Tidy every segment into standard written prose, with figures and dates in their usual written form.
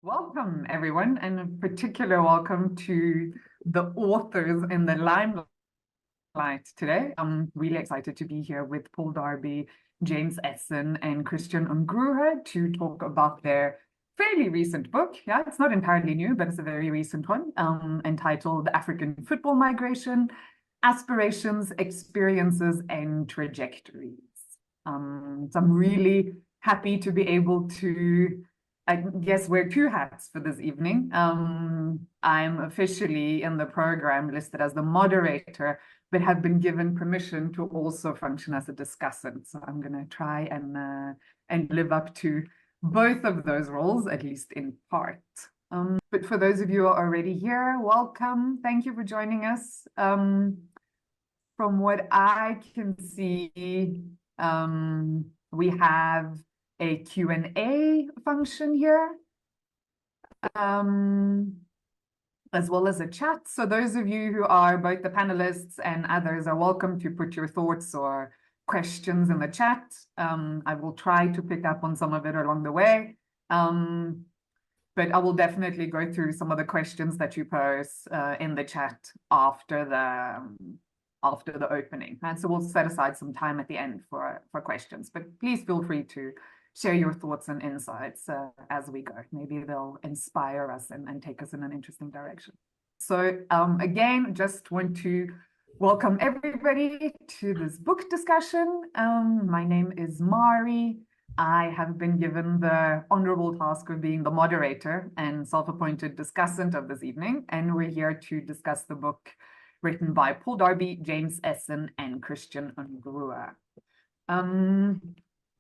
Welcome, everyone, and a particular welcome to the authors in the limelight today. I'm really excited to be here with Paul Darby, James Esson, and Christian Ungruhe to talk about their fairly recent book. Yeah, it's not entirely new, but it's a very recent one, entitled African Football Migration, Aspirations, Experiences, and Trajectories. So I'm really happy to be able to I guess wear two hats for this evening. I'm officially in the program listed as the moderator, but have been given permission to also function as a discussant. So I'm going to try and live up to both of those roles, at least in part. But for those of you who are already here, welcome. Thank you for joining us. From what I can see, we have a Q&A function here, as well as a chat. So those of you who are both the panelists and others are welcome to put your thoughts or questions in the chat. I will try to pick up on some of it along the way. But I will definitely go through some of the questions that you pose in the chat after the opening. And so we'll set aside some time at the end for questions, but please feel free to share your thoughts and insights as we go. Maybe they'll inspire us and take us in an interesting direction. So again, just want to welcome everybody to this book discussion. My name is Mari. I have been given the honorable task of being the moderator and self-appointed discussant of this evening, and we're here to discuss the book written by Paul Darby, James Esson, and Christian Ungruhe.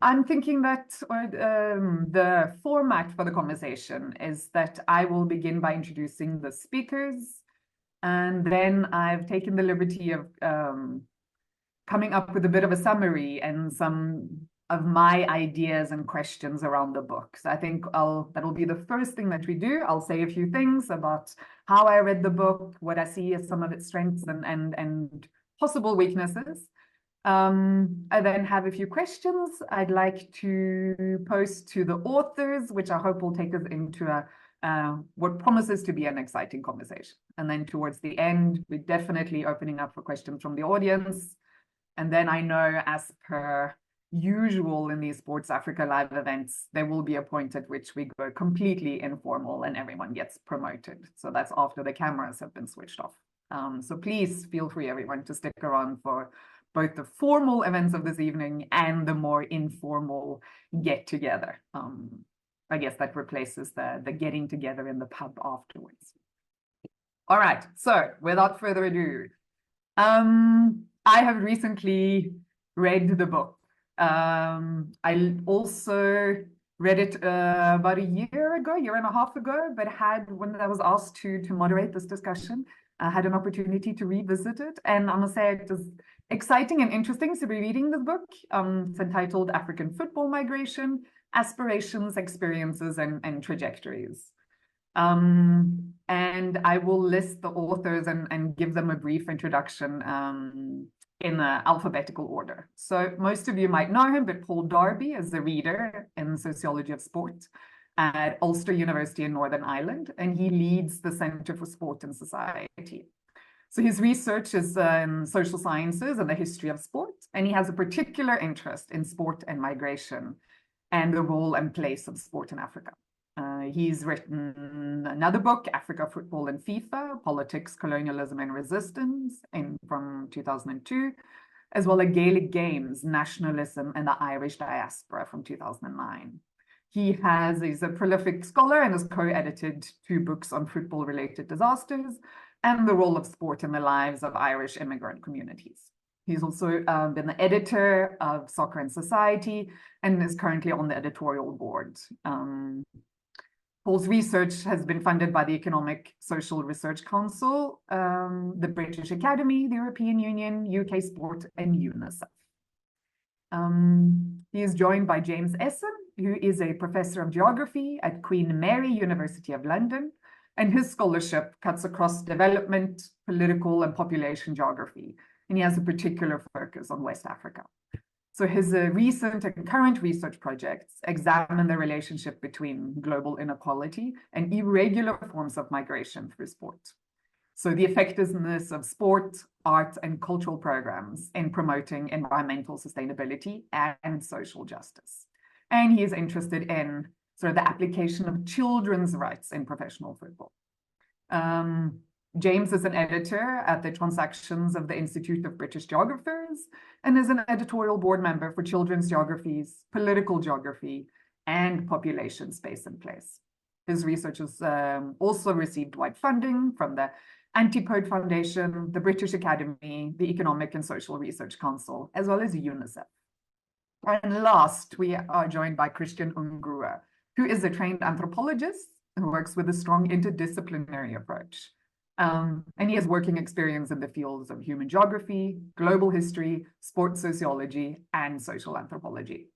I'm thinking that the format for the conversation is that I will begin by introducing the speakers, and then I've taken the liberty of coming up with a bit of a summary and some of my ideas and questions around the book. So I think that'll be the first thing that we do. I'll say a few things about how I read the book, what I see as some of its strengths and possible weaknesses. I then have a few questions I'd like to pose to the authors, which I hope will take us into what promises to be an exciting conversation. And then towards the end, we're definitely opening up for questions from the audience. And then I know, as per usual in these Sports Africa live events, there will be a point at which we go completely informal and everyone gets promoted. So that's after the cameras have been switched off. So please feel free, everyone, to stick around for both the formal events of this evening and the more informal get-together. I guess that replaces the getting together in the pub afterwards. All right, so without further ado, I have recently read the book. I also read it about a year and a half ago, but when I was asked to moderate this discussion, I had an opportunity to revisit it, and I must say it was exciting and interesting to be reading this book. It's entitled African Football Migration, Aspirations, Experiences, and Trajectories. And I will list the authors and give them a brief introduction in alphabetical order. So most of you might know him, but Paul Darby is a reader in sociology of sport at Ulster University in Northern Ireland, and he leads the Centre for Sport and Society. So his research is in social sciences and the history of sport, and he has a particular interest in sport and migration and the role and place of sport in Africa. He's written another book, Africa, Football and FIFA, Politics, Colonialism and Resistance, from 2002, as well as Gaelic Games, Nationalism and the Irish Diaspora from 2009. He's a prolific scholar and has co-edited 2 books on football-related disasters and the role of sport in the lives of Irish immigrant communities. He's also been the editor of Soccer and Society and is currently on the editorial board. Paul's research has been funded by the Economic Social Research Council, the British Academy, the European Union, UK Sport, and UNICEF. He is joined by James Esson, who is a professor of geography at Queen Mary University of London, and his scholarship cuts across development, political, and population geography, and he has a particular focus on West Africa. So his recent and current research projects examine the relationship between global inequality and irregular forms of migration through sport. So the effectiveness of sport, art, and cultural programs in promoting environmental sustainability and social justice. And he is interested in sort of the application of children's rights in professional football. James is an editor at the Transactions of the Institute of British Geographers and is an editorial board member for Children's Geographies, Political Geography, and Population Space and Place. His research has also received wide funding from the Antipode Foundation, the British Academy, the Economic and Social Research Council, as well as UNICEF. And last, we are joined by Christian Ungruhe, who is a trained anthropologist who works with a strong interdisciplinary approach. And he has working experience in the fields of human geography, global history, sports sociology, and social anthropology.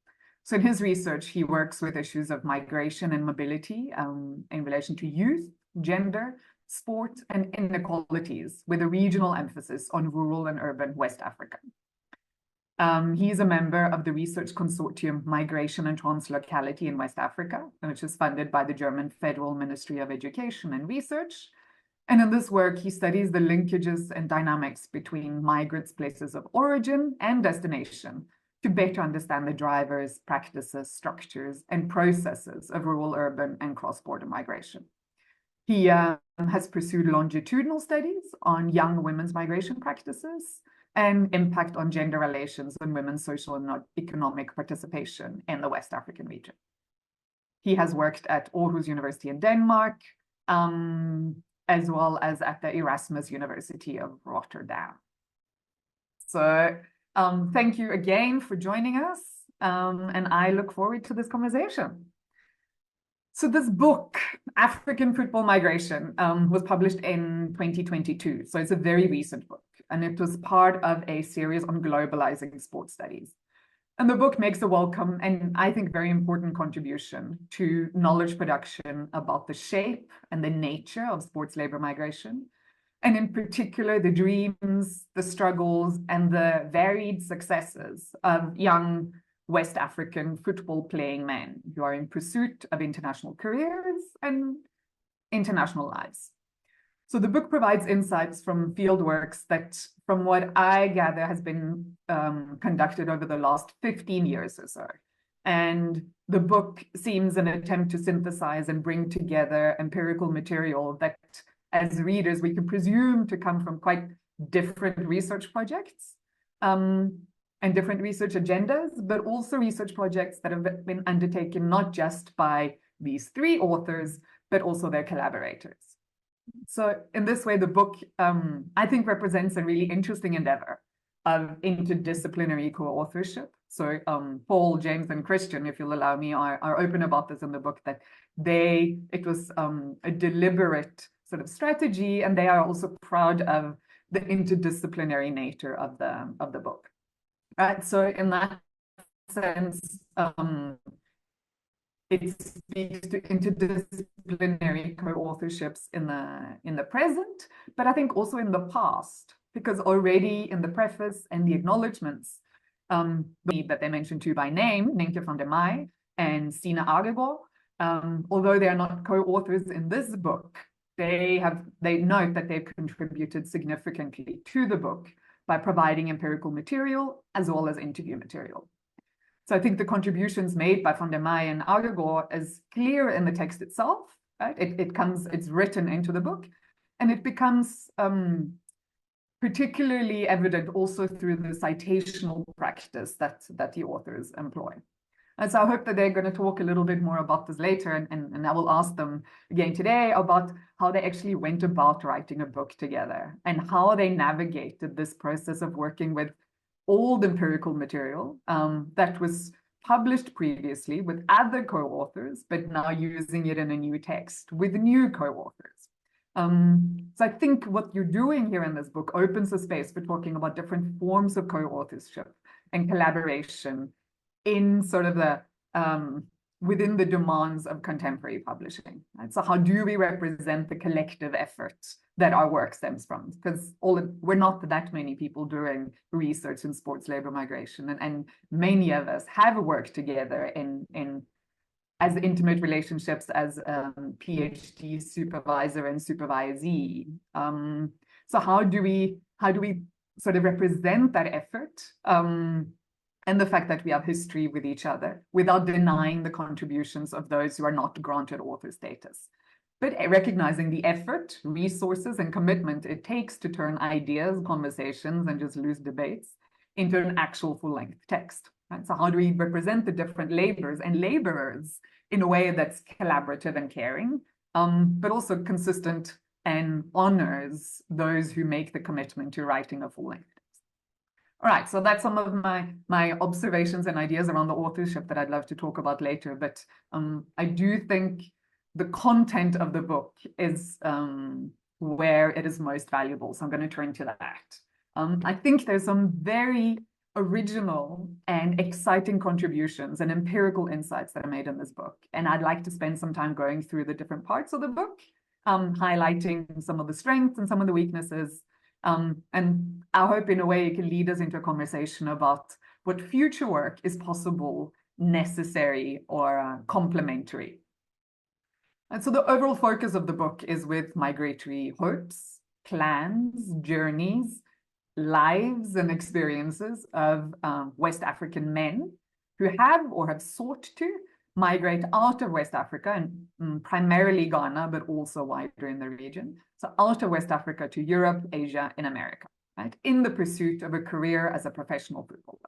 So in his research, he works with issues of migration and mobility in relation to youth, gender, sport, and inequalities, with a regional emphasis on rural and urban West Africa. He is a member of the research consortium Migration and Translocality in West Africa, which is funded by the German Federal Ministry of Education and Research. And in this work, he studies the linkages and dynamics between migrants' places of origin and destination to better understand the drivers, practices, structures, and processes of rural, urban, and cross-border migration. He has pursued longitudinal studies on young women's migration practices and impact on gender relations and women's social and economic participation in the West African region. He has worked at Aarhus University in Denmark, as well as at the Erasmus University of Rotterdam. So thank you again for joining us, and I look forward to this conversation. So this book, African Football Migration, was published in 2022, so it's a very recent book, and it was part of a series on globalizing sports studies. And the book makes a welcome and I think very important contribution to knowledge production about the shape and the nature of sports labor migration, and in particular, the dreams, the struggles, and the varied successes of young West African football playing men who are in pursuit of international careers and international lives. So the book provides insights from fieldworks that, from what I gather, has been conducted over the last 15 years or so. And the book seems an attempt to synthesize and bring together empirical material that, as readers, we can presume to come from quite different research projects and different research agendas, but also research projects that have been undertaken not just by these three authors, but also their collaborators. So in this way, the book, I think, represents a really interesting endeavor of interdisciplinary co-authorship. So Paul, James, and Christian, if you'll allow me, are open about this in the book, that it was a deliberate sort of strategy, and they are also proud of the interdisciplinary nature of the book. Right, so in that sense, it speaks to interdisciplinary co-authorships in the present, but I think also in the past, because already in the preface and the acknowledgements that they mentioned too by name, Nenke van der Meij and Sina Agego, although they are not co-authors in this book, they note that they've contributed significantly to the book by providing empirical material as well as interview material. So I think the contributions made by van der Meij and Agego is clear in the text itself, right? It's written into the book, and it becomes particularly evident also through the citational practice that the authors employ. And so I hope that they're going to talk a little bit more about this later, and I will ask them again today about how they actually went about writing a book together and how they navigated this process of working with old empirical material that was published previously with other co-authors, but now using it in a new text with new co-authors. So I think what you're doing here in this book opens a space for talking about different forms of co-authorship and collaboration in sort of the within the demands of contemporary publishing. Right? So how do we represent the collective effort that our work stems from, because we're not that many people doing research in sports labor migration, and many of us have worked together in as intimate relationships as PhD supervisor and supervisee. So how do we sort of represent that effort and the fact that we have history with each other without denying the contributions of those who are not granted author status, but recognizing the effort, resources, and commitment it takes to turn ideas, conversations, and just loose debates into an actual full-length text. Right? So how do we represent the different labors and laborers in a way that's collaborative and caring, but also consistent and honors those who make the commitment to writing a full-length text? All right, so that's some of my observations and ideas around the authorship that I'd love to talk about later, but I do think the content of the book is where it is most valuable, so I'm going to turn to that. I think there's some very original and exciting contributions and empirical insights that are made in this book, and I'd like to spend some time going through the different parts of the book, highlighting some of the strengths and some of the weaknesses, and I hope in a way it can lead us into a conversation about what future work is possible, necessary, or complementary. And so the overall focus of the book is with migratory hopes, plans, journeys, lives, and experiences of West African men who have or have sought to migrate out of West Africa, and primarily Ghana, but also wider in the region. So out of West Africa to Europe, Asia, and America, right? In the pursuit of a career as a professional footballer.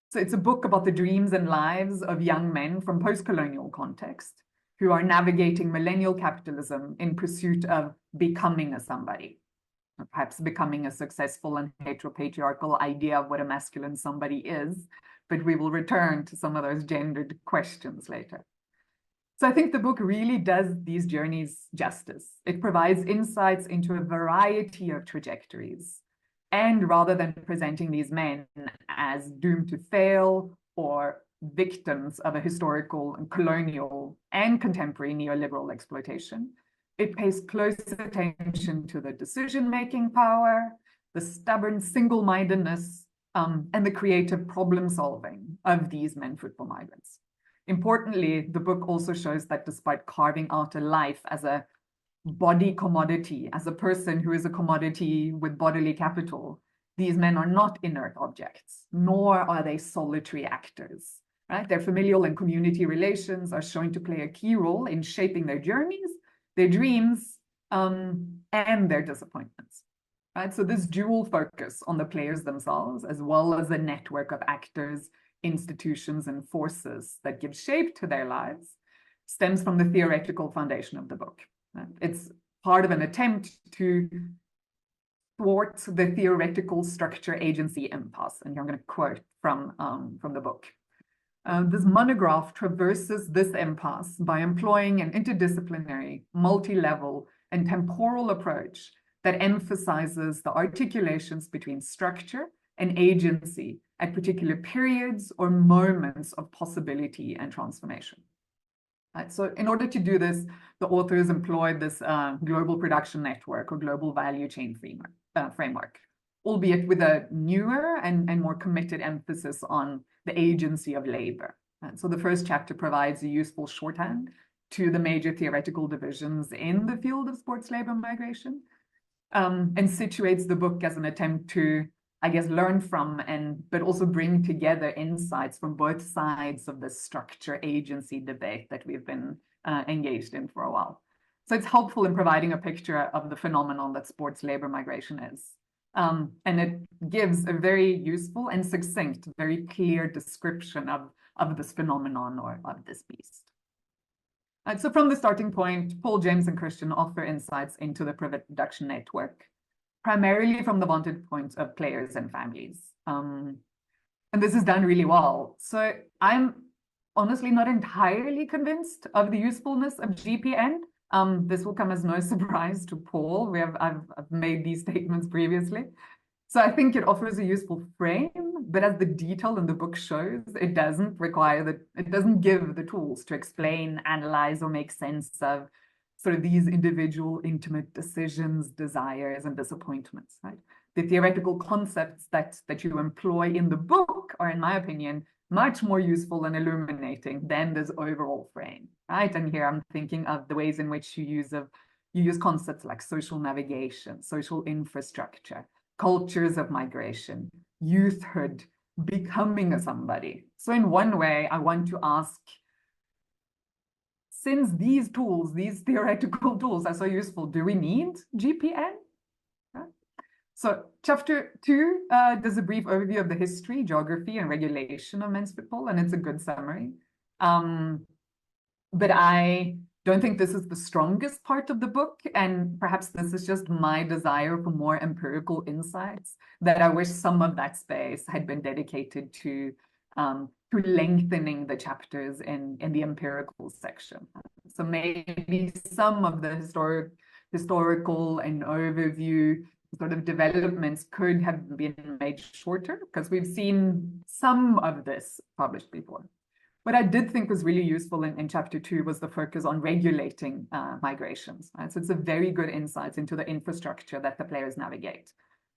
So it's a book about the dreams and lives of young men from post-colonial context who are navigating millennial capitalism in pursuit of becoming a somebody, or perhaps becoming a successful and heteropatriarchal idea of what a masculine somebody is, but we will return to some of those gendered questions later. So I think the book really does these journeys justice. It provides insights into a variety of trajectories, and rather than presenting these men as doomed to fail or victims of a historical and colonial and contemporary neoliberal exploitation, it pays close attention to the decision-making power, the stubborn single-mindedness, and the creative problem-solving of these men football migrants. Importantly, the book also shows that despite carving out a life as a body commodity, as a person who is a commodity with bodily capital, these men are not inert objects, nor are they solitary actors. Right? Their familial and community relations are shown to play a key role in shaping their journeys, their dreams, and their disappointments. Right? So this dual focus on the players themselves, as well as the network of actors, institutions, and forces that give shape to their lives, stems from the theoretical foundation of the book. Right? It's part of an attempt to thwart the theoretical structure agency impasse. And here I'm going to quote from the book. This monograph traverses this impasse by employing an interdisciplinary, multi-level, and temporal approach that emphasizes the articulations between structure and agency at particular periods or moments of possibility and transformation. Right, so in order to do this, the authors employed this global production network or global value chain framework, albeit with a newer and more committed emphasis on the agency of labor. And so the first chapter provides a useful shorthand to the major theoretical divisions in the field of sports labor migration, and situates the book as an attempt to, I guess, learn from but also bring together insights from both sides of the structure agency debate that we've been engaged in for a while. So it's helpful in providing a picture of the phenomenon that sports labor migration is. And it gives a very useful and succinct, very clear description of this phenomenon or of this beast. So from the starting point, Paul, James, and Christian offer insights into the production network, primarily from the vantage point of players and families. And this is done really well. So I'm honestly not entirely convinced of the usefulness of GPN. This will come as no surprise to Paul. I've made these statements previously. So I think it offers a useful frame, but as the detail in the book shows, it doesn't give the tools to explain, analyze, or make sense of sort of these individual intimate decisions, desires, and disappointments, right? The theoretical concepts that you employ in the book are, in my opinion, much more useful and illuminating than this overall frame, right? And here I'm thinking of the ways in which you use concepts like social navigation, social infrastructure, cultures of migration, youthhood, becoming a somebody. So in one way, I want to ask, since these tools, these theoretical tools are so useful, do we need GPN? Right? So chapter 2 does a brief overview of the history, geography, and regulation of men's football, and it's a good summary. But I don't think this is the strongest part of the book, and perhaps this is just my desire for more empirical insights, that I wish some of that space had been dedicated to lengthening the chapters in the empirical section. So maybe some of the historical and overview sort of developments could have been made shorter, because we've seen some of this published before. What I did think was really useful in chapter 2 was the focus on regulating migrations. Right? So it's a very good insight into the infrastructure that the players navigate.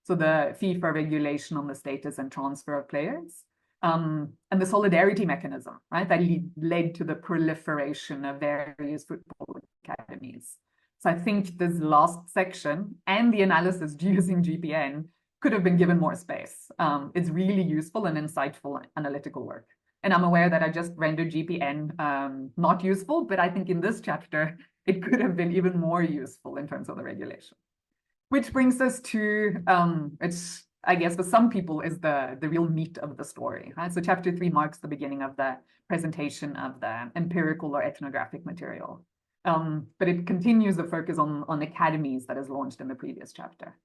So the FIFA regulation on the status and transfer of players, and the solidarity mechanism, right, that led to the proliferation of various football academies. So I think this last section and the analysis using GPN could have been given more space. It's really useful and insightful analytical work. And I'm aware that I just rendered GPN not useful, but I think in this chapter, it could have been even more useful in terms of the regulation. Which brings us to, it's, I guess, for some people is the real meat of the story. Right? So chapter 3 marks the beginning of the presentation of the empirical or ethnographic material. But it continues the focus on academies that is launched in the previous chapter.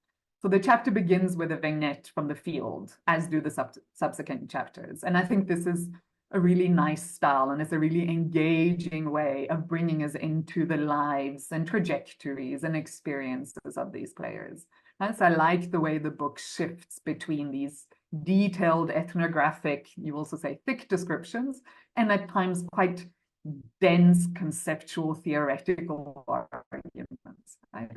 So the chapter begins with a vignette from the field, as do the subsequent chapters. And I think this is a really nice style, and it's a really engaging way of bringing us into the lives and trajectories and experiences of these players. And so I like the way the book shifts between these detailed ethnographic, you also say thick descriptions, and at times quite dense conceptual theoretical arguments. Right?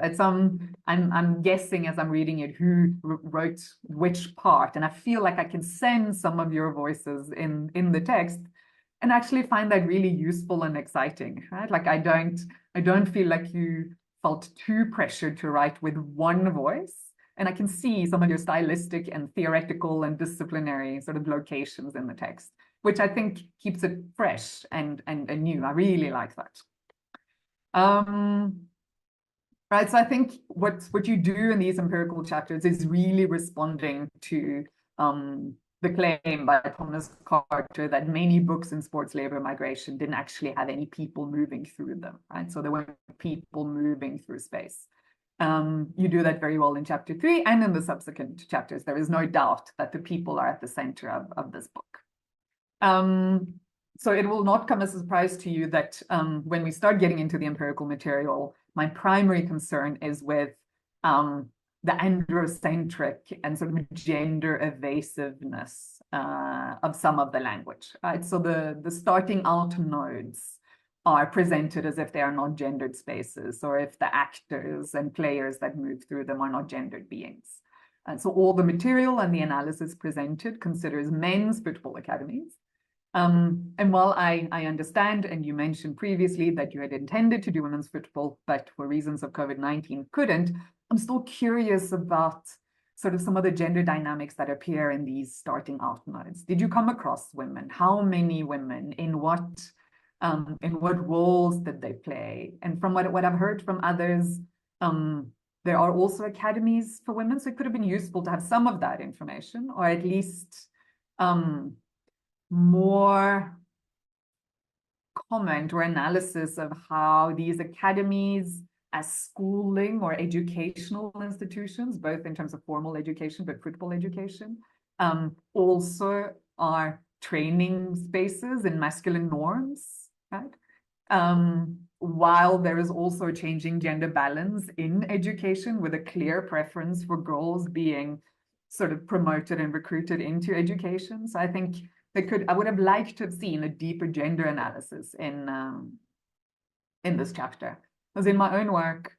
I'm guessing as I'm reading it who wrote which part, and I feel like I can sense some of your voices in the text, and actually find that really useful and exciting. Right? Like I don't feel like you felt too pressured to write with one voice, and I can see some of your stylistic and theoretical and disciplinary sort of locations in the text, which I think keeps it fresh and new. I really like that. Right, so I think what you do in these empirical chapters is really responding to the claim by Thomas Carter that many books in sports labor migration didn't actually have any people moving through them, right? So there weren't people moving through space. You do that very well in chapter 3 and in the subsequent chapters. There is no doubt that the people are at the center of this book. So it will not come as a surprise to you that when we start getting into the empirical material, my primary concern is with the androcentric and sort of gender evasiveness of some of the language. Right? So the starting out nodes are presented as if they are not gendered spaces, or if the actors and players that move through them are not gendered beings. And so all the material and the analysis presented considers men's football academies. And while I understand, and you mentioned previously that you had intended to do women's football, but for reasons of COVID-19 couldn't, I'm still curious about sort of some of the gender dynamics that appear in these starting out nodes. Did you come across women? How many women? In what roles did they play? And from what I've heard from others, there are also academies for women, so it could have been useful to have some of that information, or at least more comment or analysis of how these academies as schooling or educational institutions, both in terms of formal education, but football education, also are training spaces in masculine norms, right? While there is also a changing gender balance in education with a clear preference for girls being sort of promoted and recruited into education. So I think I would have liked to have seen a deeper gender analysis in this chapter. As in my own work,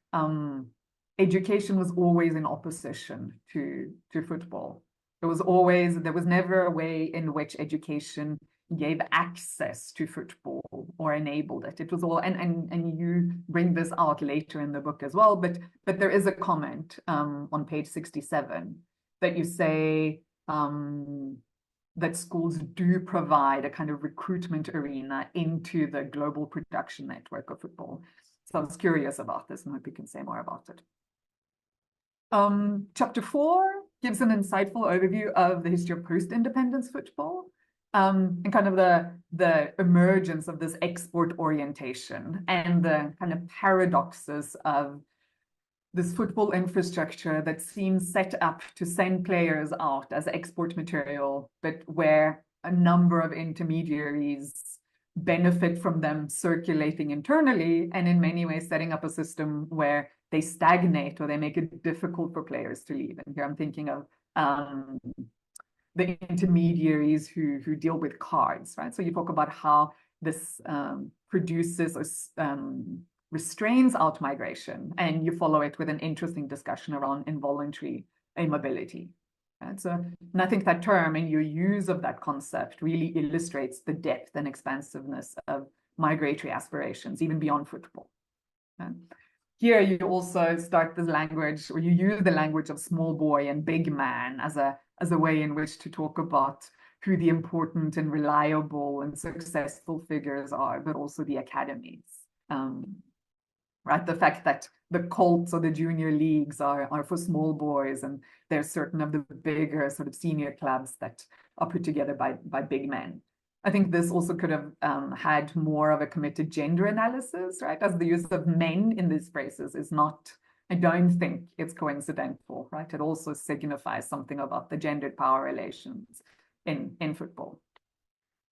education was always in opposition to football. There was never a way in which education gave access to football or enabled it. It was all, and you bring this out later in the book as well, but there is a comment on page 67 that you say that schools do provide a kind of recruitment arena into the global production network of football. So I was curious about this and hope you can say more about it. Chapter 4 gives an insightful overview of the history of post-independence football and kind of the emergence of this export orientation and the kind of paradoxes of this football infrastructure that seems set up to send players out as export material, but where a number of intermediaries benefit from them circulating internally, and in many ways setting up a system where they stagnate or they make it difficult for players to leave. And here I'm thinking of the intermediaries who deal with cards, right? So you talk about how this produces or restrains out migration, and you follow it with an interesting discussion around involuntary immobility. Right? So, and I think that term and your use of that concept really illustrates the depth and expansiveness of migratory aspirations, even beyond football. Right? Here you also start this language, or you use the language of small boy and big man as a way in which to talk about who the important and reliable and successful figures are, but also the academies. Right, the fact that the Colts or the junior leagues are for small boys, and there's certain of the bigger sort of senior clubs that are put together by big men. I think this also could have had more of a committed gender analysis, right? As the use of men in these phrases is not, I don't think it's coincidental, right? It also signifies something about the gendered power relations in football.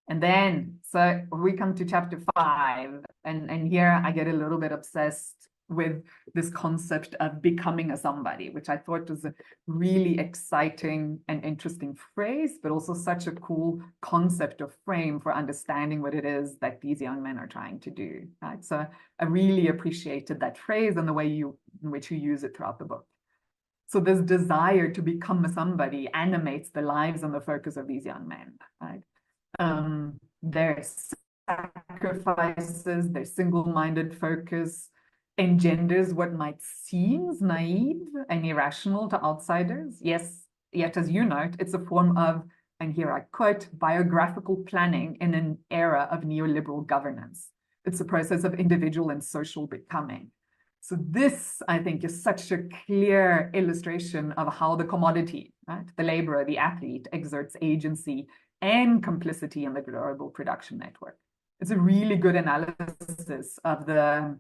And then, so we come to chapter 5, and here I get a little bit obsessed with this concept of becoming a somebody, which I thought was a really exciting and interesting phrase, but also such a cool concept or frame for understanding what it is that these young men are trying to do, right? So I really appreciated that phrase and the way in which you use it throughout the book. So this desire to become a somebody animates the lives and the focus of these young men, right? Their sacrifices, their single-minded focus engenders what might seem naive and irrational to outsiders. Yes, yet as you note, it's a form of, and here I quote, biographical planning in an era of neoliberal governance. It's a process of individual and social becoming. So this, I think, is such a clear illustration of how the commodity, right, the laborer, the athlete, exerts agency and complicity in the global production network. It's a really good analysis of the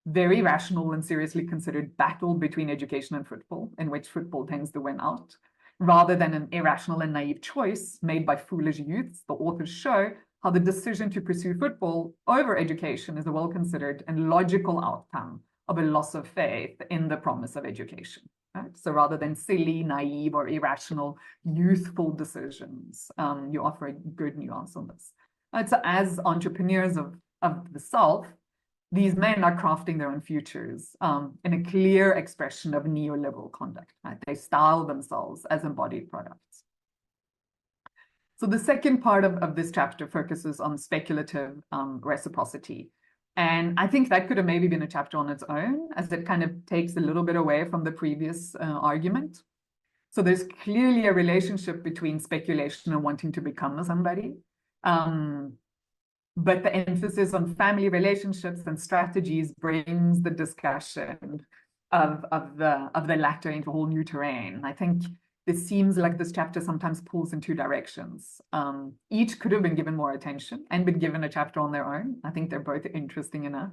very rational and seriously considered battle between education and football, in which football tends to win out, rather than an irrational and naive choice made by foolish youths. The authors show how the decision to pursue football over education is a well-considered and logical outcome of a loss of faith in the promise of education. Right? So rather than silly, naive, or irrational, youthful decisions, you offer a good nuance on this. Right? So as entrepreneurs of the self, these men are crafting their own futures in a clear expression of neoliberal conduct. Right? They style themselves as embodied products. So the second part of this chapter focuses on speculative reciprocity. And I think that could have maybe been a chapter on its own, as it kind of takes a little bit away from the previous argument. So there's clearly a relationship between speculation and wanting to become somebody. But the emphasis on family relationships and strategies brings the discussion of the latter into a whole new terrain. I think it seems like this chapter sometimes pulls in two directions. Each could have been given more attention and been given a chapter on their own. I think they're both interesting enough.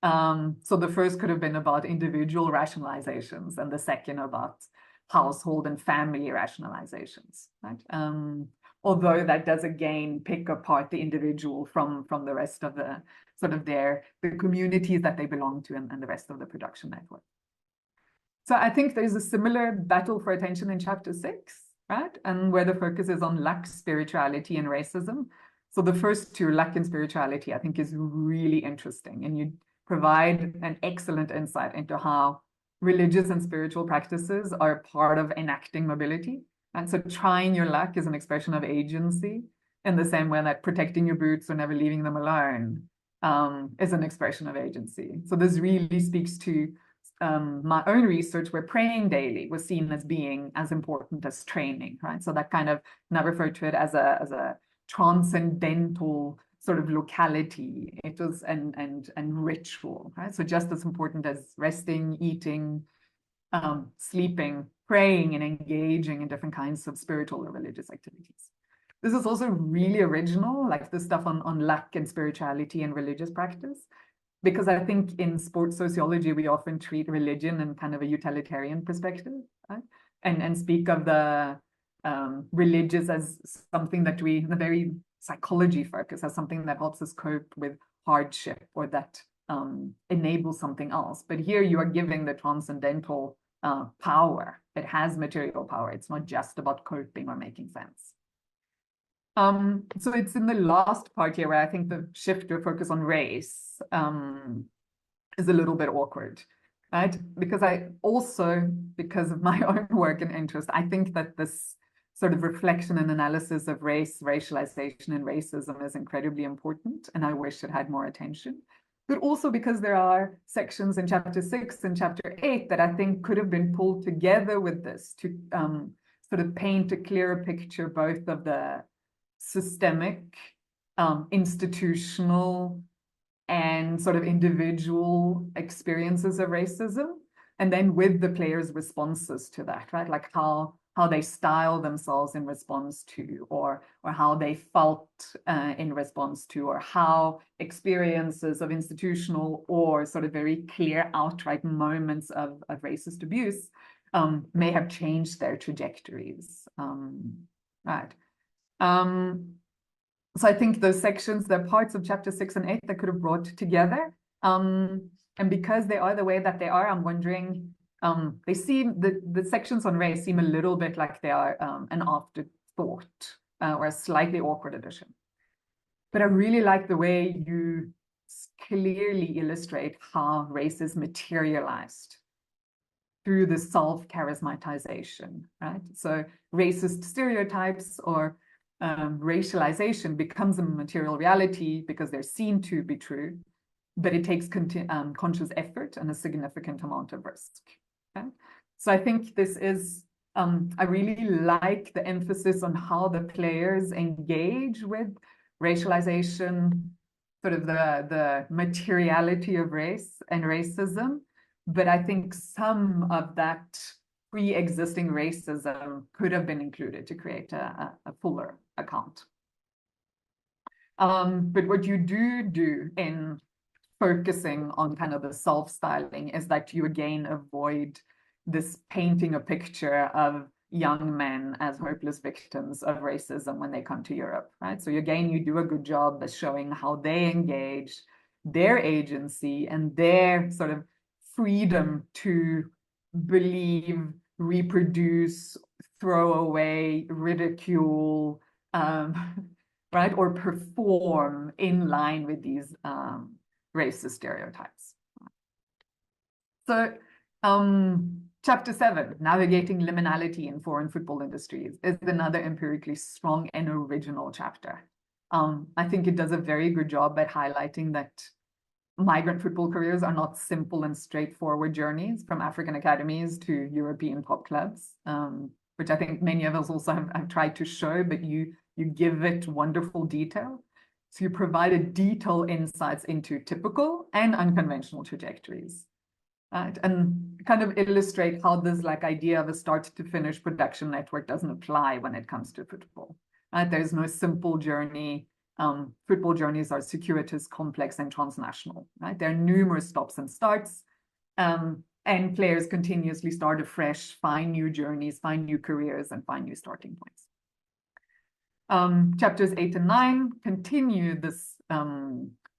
So the first could have been about individual rationalizations, and the second about household and family rationalizations, right? Although that does again pick apart the individual from the rest of the sort of the communities that they belong to and the rest of the production network. So I think there's a similar battle for attention in chapter 6, right? And where the focus is on luck, spirituality, and racism. So the first two, luck and spirituality, I think is really interesting. And provide an excellent insight into how religious and spiritual practices are part of enacting mobility. And so trying your luck is an expression of agency, in the same way that protecting your boots or never leaving them alone is an expression of agency. So this really speaks to my own research, where praying daily was seen as being as important as training, right? So that kind of, and I refer to it as a transcendental sort of locality. It was and ritual, right? So just as important as resting, eating, sleeping, praying, and engaging in different kinds of spiritual or religious activities. This is also really original, like the stuff on luck and spirituality and religious practice, because I think in sports sociology, we often treat religion in kind of a utilitarian perspective, right? And speak of the religious as something that we, the very psychology focus, as something that helps us cope with hardship or that enables something else. But here you are giving the transcendental power. It has material power. It's not just about coping or making sense. So it's in the last part here where I think the shift to focus on race is a little bit awkward, right? Because because of my own work and interest, I think that this sort of reflection and analysis of race, racialization, and racism is incredibly important, and I wish it had more attention. But also because there are sections in chapter 6 and chapter 8 that I think could have been pulled together with this to sort of paint a clearer picture, both of the systemic, institutional, and sort of individual experiences of racism, and then with the players' responses to that, right? Like how they style themselves in response to, or how they felt in response to, or how experiences of institutional or sort of very clear outright moments of racist abuse may have changed their trajectories, right? So I think those sections, they're parts of chapter 6 and 8 that could have brought together. And because they are the way that they are, I'm wondering, they seem, the sections on race seem a little bit like they are an afterthought or a slightly awkward addition. But I really like the way you clearly illustrate how race is materialized through the self-charismatization, right? So racist stereotypes or racialization becomes a material reality because they're seen to be true, but it takes conscious effort and a significant amount of risk. Okay? So I think this is, I really like the emphasis on how the players engage with racialization, sort of the materiality of race and racism. But I think some of that pre-existing racism could have been included to create a fuller account. But what you do in focusing on kind of the self-styling is that you again avoid this painting a picture of young men as hopeless victims of racism when they come to Europe, right? So again, you do a good job of showing how they engage, their agency, and their sort of freedom to believe, reproduce, throw away, ridicule, right, or perform in line with these racist stereotypes. So chapter 7, navigating liminality in foreign football industries, is another empirically strong and original chapter. I think it does a very good job at highlighting that migrant football careers are not simple and straightforward journeys from African academies to European top clubs, which I think many of us also have tried to show, but you give it wonderful detail. So you provided detailed insights into typical and unconventional trajectories, right? And kind of illustrate how this idea of a start to finish production network doesn't apply when it comes to football, right? There's no simple journey. Football journeys are circuitous, complex, and transnational, right? There are numerous stops and starts, and players continuously start afresh, find new journeys, find new careers, and find new starting points. Chapters 8 and 9 continue this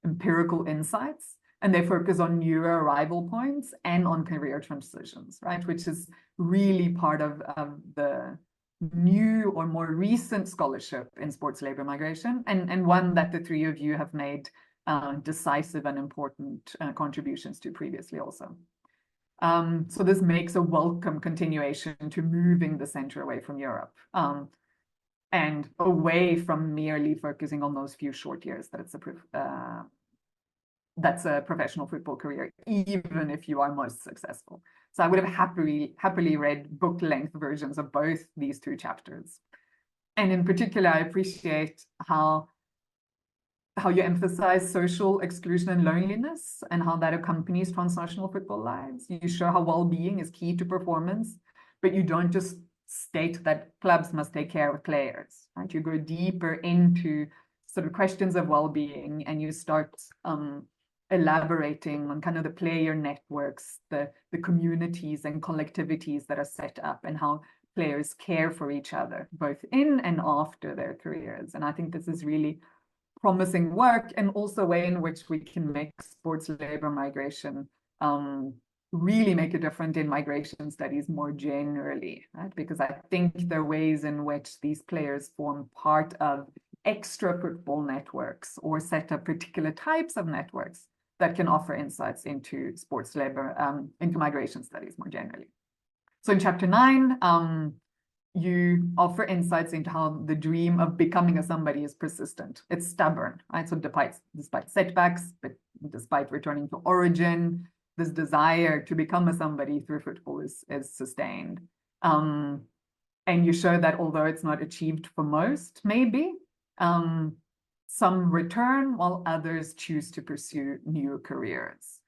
empirical insights, and they focus on new arrival points and on career transitions, right? Which is really part of the new or more recent scholarship in sports labor migration, and one that the three of you have made decisive and important contributions to previously also. So this makes a welcome continuation to moving the center away from Europe and away from merely focusing on those few short years that it's that's a professional football career, even if you are most successful. So I would have happily read book-length versions of both these two chapters. And in particular, I appreciate how you emphasize social exclusion and loneliness and how that accompanies transnational football lives. You show how well-being is key to performance, but you don't just state that clubs must take care of players, right? You go deeper into sort of questions of well-being, and you start elaborating on kind of the player networks, the communities and collectivities that are set up, and how players care for each other, both in and after their careers. And I think this is really promising work, and also a way in which we can make sports labor migration really make a difference in migration studies more generally, right? Because I think there are ways in which these players form part of extra football networks or set up particular types of networks that can offer insights into sports labor, into migration studies more generally. So in chapter 9, you offer insights into how the dream of becoming a somebody is persistent. It's stubborn, right? So despite setbacks, but despite returning to origin, this desire to become a somebody through football is sustained. And you show that although it's not achieved for most, maybe, some return while others choose to pursue new careers.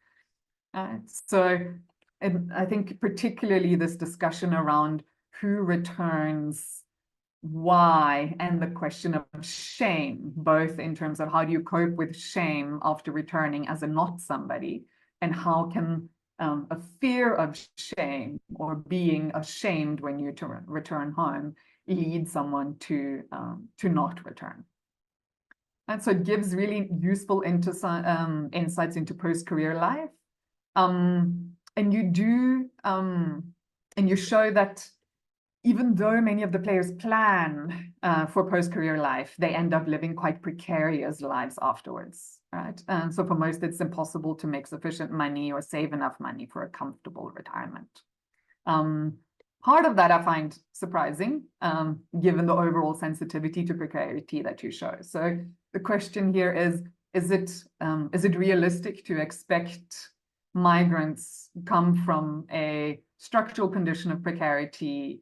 So I think particularly this discussion around who returns, why, and the question of shame, both in terms of how do you cope with shame after returning as a not somebody, and how can a fear of shame or being ashamed when you return home lead someone to not return. And so it gives really useful insights into post-career life. And you show that even though many of the players plan for post-career life, they end up living quite precarious lives afterwards, right? And so for most, it's impossible to make sufficient money or save enough money for a comfortable retirement. Part of that I find surprising, given the overall sensitivity to precarity that you show. So the question here is it realistic to expect migrants come from a structural condition of precarity,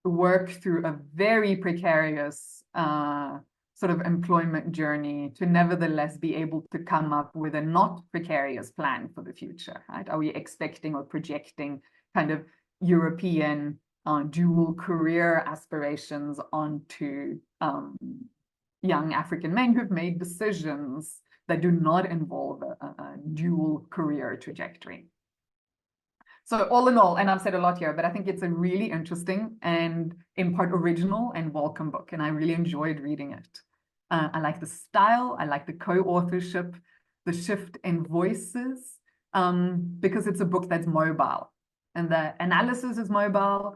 work through a very precarious sort of employment journey to nevertheless be able to come up with a not precarious plan for the future, right? Are we expecting or projecting kind of European dual career aspirations onto young African men who've made decisions that do not involve a dual career trajectory? So all in all, and I've said a lot here, but I think it's a really interesting and in part original and welcome book, and I really enjoyed reading it. I like the style, I like the co-authorship, the shift in voices, because it's a book that's mobile, and the analysis is mobile,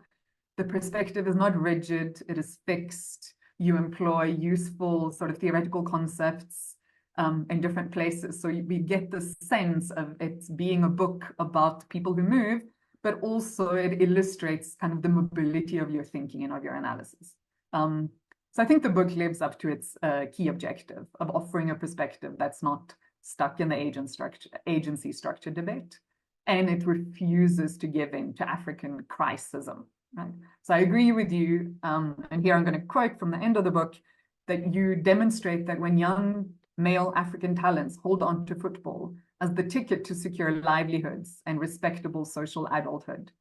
the perspective is not rigid, it is fixed. You employ useful sort of theoretical concepts in different places. So we get the sense of it being a book about people who move, but also it illustrates kind of the mobility of your thinking and of your analysis. So I think the book lives up to its key objective of offering a perspective that's not stuck in the agency structure debate, and it refuses to give in to African cricism, right? So I agree with you, and here I'm going to quote from the end of the book, that you demonstrate that when young male African talents hold on to football as the ticket to secure livelihoods and respectable social adulthood,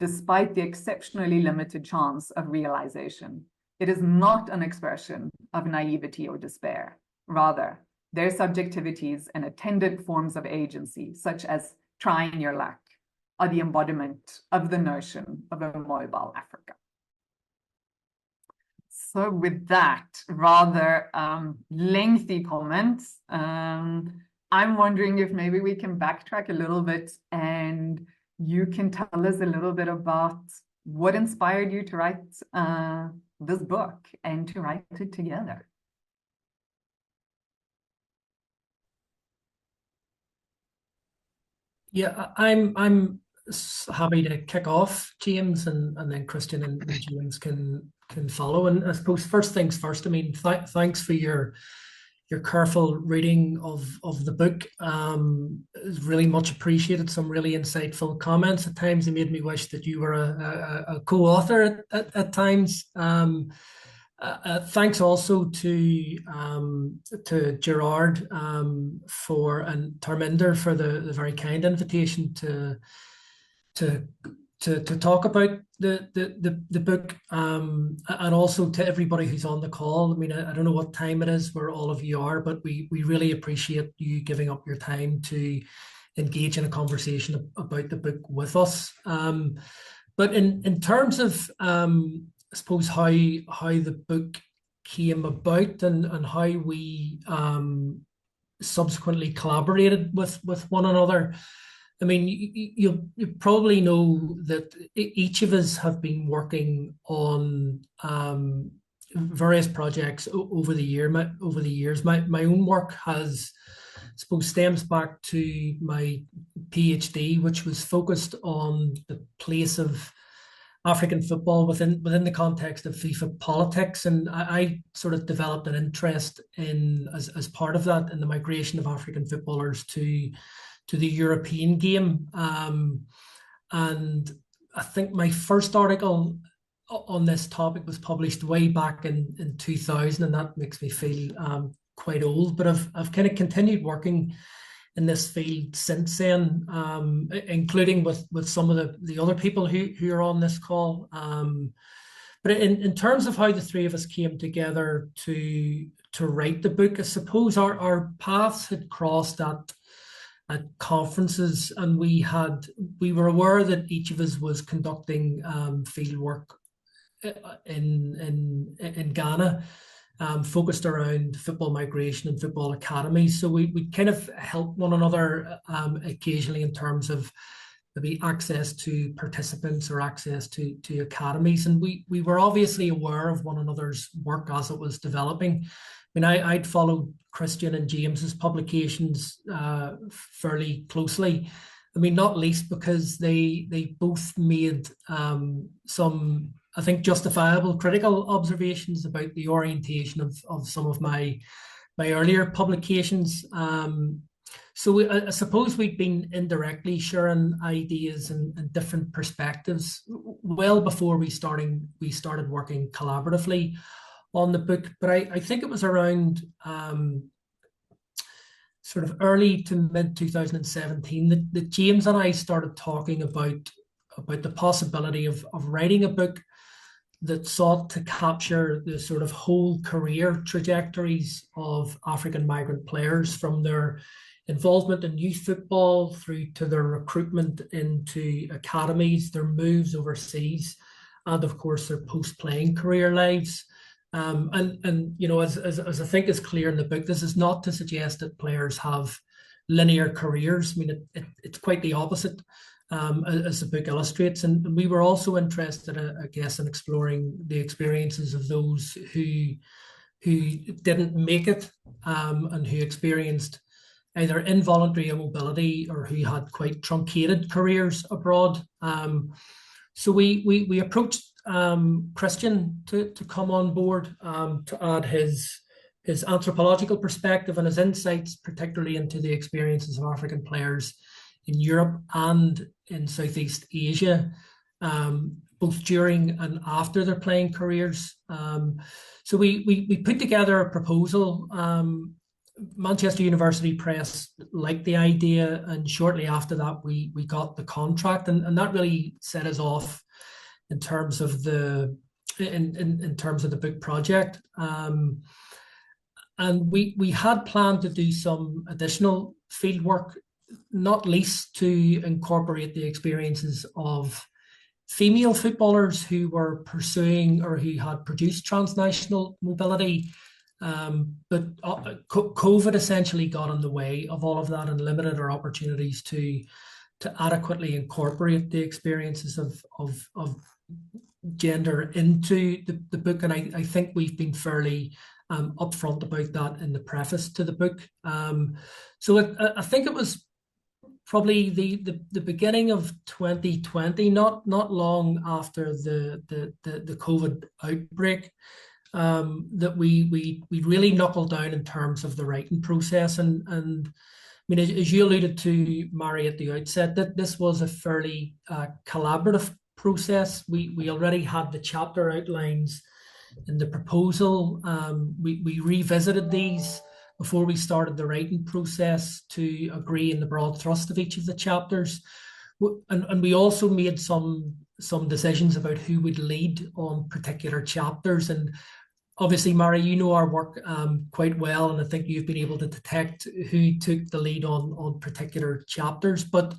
despite the exceptionally limited chance of realization, it is not an expression of naivety or despair. Rather, their subjectivities and attendant forms of agency, such as trying your luck, are the embodiment of the notion of a mobile Africa. So with that rather lengthy comments, I'm wondering if maybe we can backtrack a little bit and you can tell us a little bit about what inspired you to write this book and to write it together. Yeah, I'm happy to kick off, James, and then Christian and James can follow. And I suppose first things first. I mean, thanks for your careful reading of the book. Is really much appreciated. Some really insightful comments. At times, it made me wish that you were a co-author at times. Thanks also to Gerard for and Tarminder for the very kind invitation to to talk about the book, and also to everybody who's on the call. I mean, I don't know what time it is where all of you are, but we really appreciate you giving up your time to engage in a conversation about the book with us. But in terms of I suppose how the book came about, and how we subsequently collaborated with one another. I mean, you probably know that each of us have been working on various projects over the years. My own work has, I suppose, stems back to my PhD, which was focused on the place of African football within the context of FIFA politics, and I sort of developed an interest in as part of that in the migration of African footballers to the European game. And I think my first article on this topic was published way back in 2000, and that makes me feel quite old. But I've kind of continued working in this field since then, including with some of the other people who are on this call. But in terms of how the three of us came together to write the book, I suppose our paths had crossed at conferences, and we were aware that each of us was conducting field work in Ghana, focused around football migration and football academies. So we kind of help one another occasionally in terms of maybe access to participants or access to academies. And we were obviously aware of one another's work as it was developing. I mean, I'd followed Christian and James's publications fairly closely. I mean, not least because they both made some, I think, justifiable critical observations about the orientation of some of my earlier publications. So I suppose we've been indirectly sharing ideas and different perspectives well before we started working collaboratively on the book. But I think it was around sort of early to mid 2017 that James and I started talking about the possibility of writing a book that sought to capture the sort of whole career trajectories of African migrant players, from their involvement in youth football through to their recruitment into academies, their moves overseas, and of course their post-playing career lives. And you know, as I think is clear in the book, this is not to suggest that players have linear careers. I mean, it's quite the opposite, as the book illustrates. And we were also interested, I guess, in exploring the experiences of those who didn't make it, and who experienced either involuntary immobility or who had quite truncated careers abroad. So we approached Christian to come on board, to add his anthropological perspective and his insights, particularly into the experiences of African players in Europe and in Southeast Asia, both during and after their playing careers. So we put together a proposal. Manchester University Press liked the idea, and shortly after that we got the contract, and that really set us off in terms of the book project. And we had planned to do some additional field work, not least to incorporate the experiences of female footballers who were pursuing or who had produced transnational mobility. But COVID essentially got in the way of all of that and limited our opportunities to adequately incorporate the experiences of gender into the book. And I think we've been fairly upfront about that in the preface to the book. So I think it was probably the beginning of 2020, not long after the COVID outbreak, that we really knuckled down in terms of the writing process. And I mean, as you alluded to, Mary, at the outset, that this was a fairly collaborative process. We already had the chapter outlines in the proposal. We revisited these before we started the writing process to agree in the broad thrust of each of the chapters. And we also made some decisions about who would lead on particular chapters. And obviously, Mary, you know our work quite well, and I think you've been able to detect who took the lead on particular chapters. But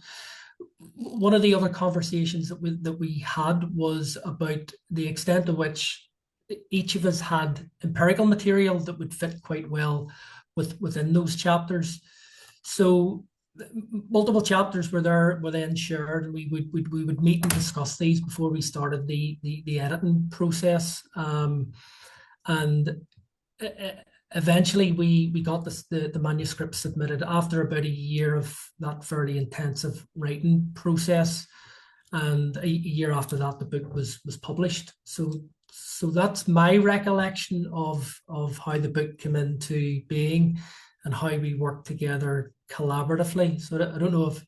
one of the other conversations that we had was about the extent to which each of us had empirical material that would fit quite well within those chapters. So multiple chapters were then shared, and we would meet and discuss these before we started the editing process. And eventually we got the manuscript submitted after about a year of that fairly intensive writing process, and a year after that the book was published. So that's my recollection of how the book came into being and how we worked together collaboratively. So I don't know if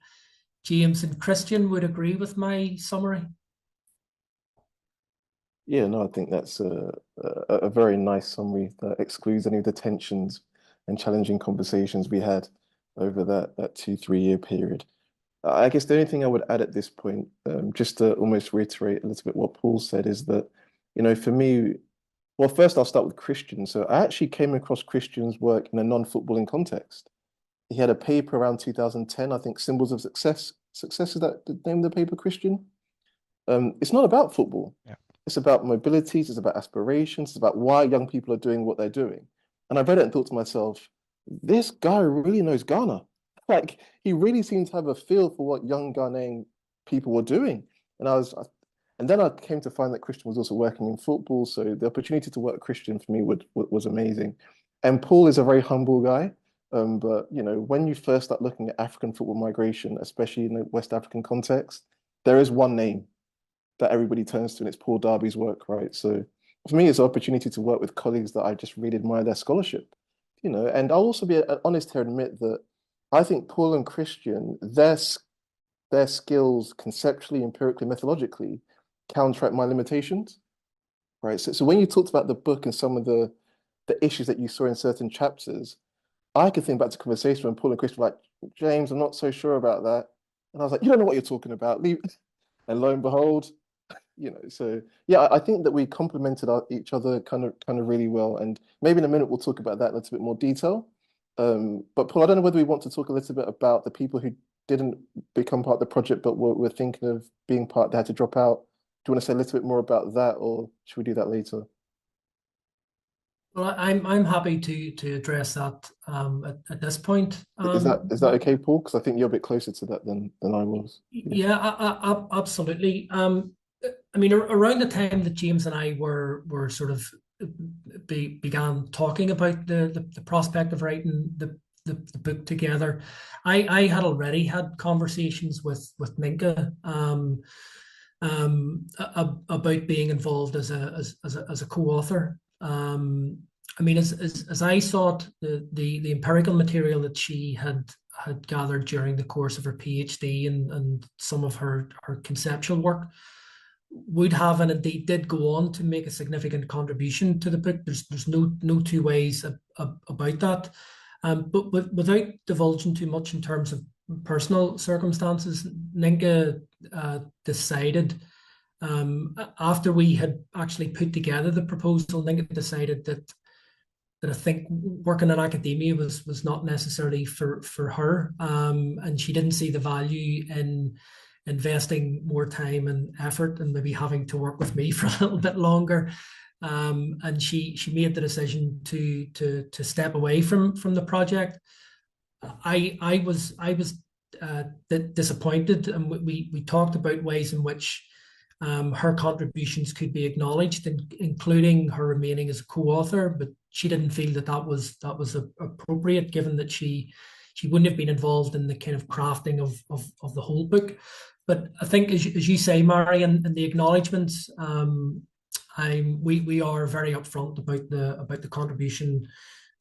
James and Christian would agree with my summary. Yeah, no, I think that's a very nice summary that excludes any of the tensions and challenging conversations we had over that 2-3 year period. I guess the only thing I would add at this point, just to almost reiterate a little bit what Paul said, is that, you know, for me, well, first I'll start with Christian. So I actually came across Christian's work in a non-footballing context. He had a paper around 2010, I think, Symbols of Success. Success, is that the name of the paper, Christian? It's not about football. Yeah. It's about mobilities, it's about aspirations, it's about why young people are doing what they're doing. And I read it and thought to myself, this guy really knows Ghana. Like, he really seemed to have a feel for what young Ghanaian people were doing. And then I came to find that Christian was also working in football. So the opportunity to work with Christian for me was amazing. And Paul is a very humble guy. But, you know, when you first start looking at African football migration, especially in the West African context, there is one name that everybody turns to, and it's Paul Darby's work, right? So for me, it's an opportunity to work with colleagues that I just really admire their scholarship, you know. And I'll also be honest here and admit that I think Paul and Christian, their skills conceptually, empirically, methodologically counteract my limitations, right? So when you talked about the book and some of the issues that you saw in certain chapters, I could think back to conversation when Paul and Christian were like, James, I'm not so sure about that. And I was like, you don't know what you're talking about. Leave. And lo and behold, you know, so yeah, I think that we complemented each other kind of really well. And maybe in a minute we'll talk about that in a little bit more detail. But Paul, I don't know whether we want to talk a little bit about the people who didn't become part of the project, but were thinking of being part, they had to drop out. Do you want to say a little bit more about that, or should we do that later? Well, I'm happy to address that at this point. Is that okay, Paul? Because I think you're a bit closer to that than I was. Yeah, absolutely. I mean, around the time that James and I were sort of began talking about the prospect of writing the book together, I had already had conversations with Engh about being involved as a co-author. I mean, as I saw it, the empirical material that she had gathered during the course of her PhD and some of her conceptual work would have, and indeed did, go on to make a significant contribution to the book. There's no two ways about that. But without divulging too much in terms of personal circumstances, Engh decided, after we had actually put together the proposal, Engh decided that I think working in academia was not necessarily for her, and she didn't see the value in investing more time and effort and maybe having to work with me for a little bit longer. And she made the decision to step away from the project. I was disappointed, and we talked about ways in which her contributions could be acknowledged, including her remaining as a co-author, but she didn't feel that was appropriate, given that she she wouldn't have been involved in the kind of crafting of the whole book. But I think, as you say, Mary, and the acknowledgements, we are very upfront about the contribution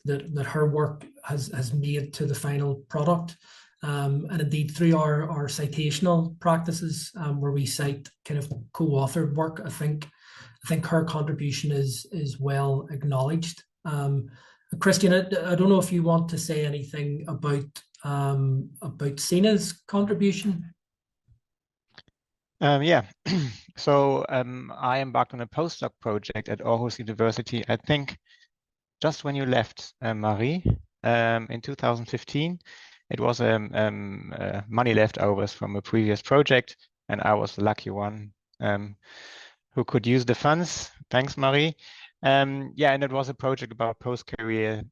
that her work has made to the final product. And indeed, through our citational practices, where we cite kind of co-authored work, I think her contribution is well acknowledged. Christian, I don't know if you want to say anything about Sina's contribution. Yeah, so I embarked on a postdoc project at Aarhus University, I think just when you left, Marie, in 2015. It was money leftovers from a previous project, and I was the lucky one who could use the funds. Thanks, Marie. Yeah, and it was a project about post-career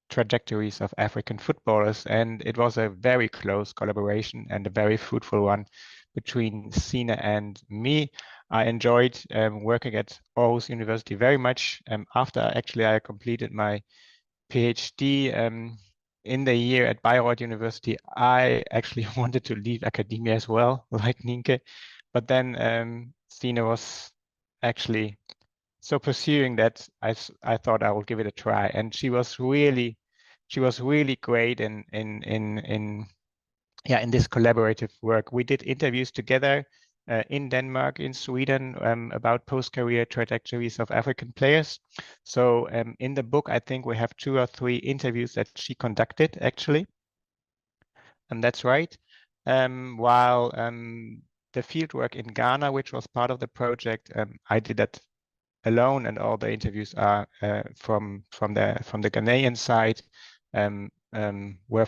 trajectories of African footballers, and it was a very close collaboration and a very fruitful one between Sina and me. I enjoyed working at Aarhus University very much. After I completed my PhD in the year at Bayreuth University, I actually wanted to leave academia as well, like Nienke. But then Sina was actually so pursuing that I thought I would give it a try, and she was really great in this collaborative work. We did interviews together in Denmark, in Sweden, about post-career trajectories of African players. So in the book, I think we have 2 or 3 interviews that she conducted, actually. And that's right. While the fieldwork in Ghana, which was part of the project, I did that alone, and all the interviews are from the Ghanaian side, were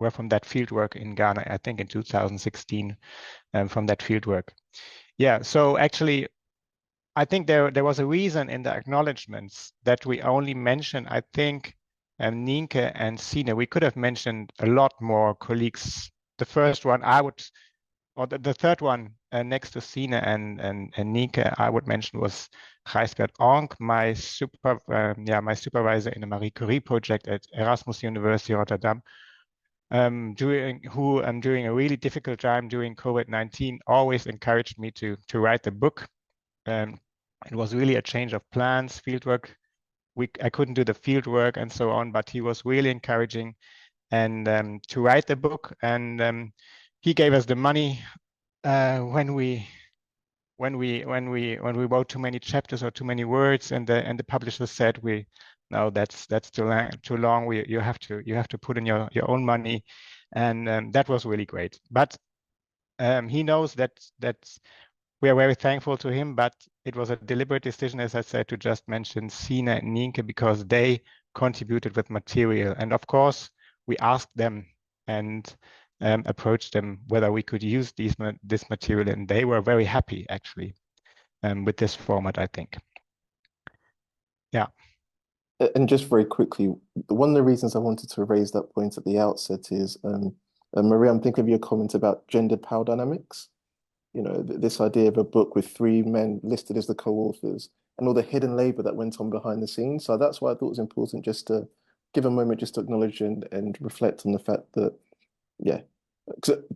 from that fieldwork in Ghana, I think in 2016, from that fieldwork. Yeah, so actually, I think there was a reason in the acknowledgements that we only mentioned, I think, Nienke and Sina. We could have mentioned a lot more colleagues. The first one the third one next to Sina and Nienke, I would mention was Engh, my supervisor in the Marie Curie project at Erasmus University Rotterdam, during a really difficult time during COVID-19, always encouraged me to write the book. It was really a change of plans, fieldwork. I couldn't do the fieldwork and so on, but he was really encouraging and to write the book. And he gave us the money when we wrote too many chapters or too many words, and the publisher said, no, that's too long. You have to put in your own money, and that was really great. But he knows that we are very thankful to him. But it was a deliberate decision, as I said, to just mention Sina and Nienke because they contributed with material, and of course we asked them and approached them whether we could use this material, and they were very happy actually with this format, I think. Yeah. And just very quickly, one of the reasons I wanted to raise that point at the outset is, Maria, I'm thinking of your comment about gendered power dynamics. You know, this idea of a book with 3 men listed as the co-authors and all the hidden labor that went on behind the scenes. So that's why I thought it was important just to give a moment just to acknowledge and reflect on the fact that, yeah,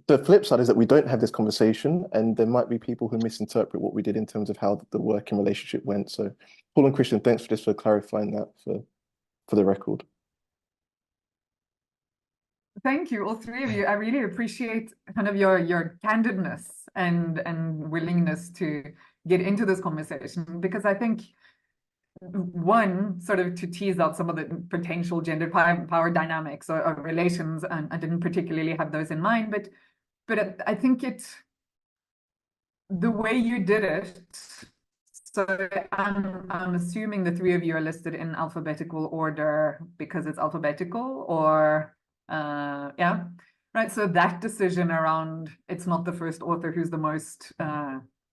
the flip side is that we don't have this conversation, and there might be people who misinterpret what we did in terms of how the working relationship went. So Paul and Christian, thanks for clarifying that for the record. Thank you, all 3 of you. I really appreciate kind of your candidness and willingness to get into this conversation, because I think, one, sort of to tease out some of the potential gender power dynamics or relations, and I didn't particularly have those in mind, but I think the way you did it, so I'm assuming the 3 of you are listed in alphabetical order because it's alphabetical, or yeah, right? So that decision around, it's not the first author who's the most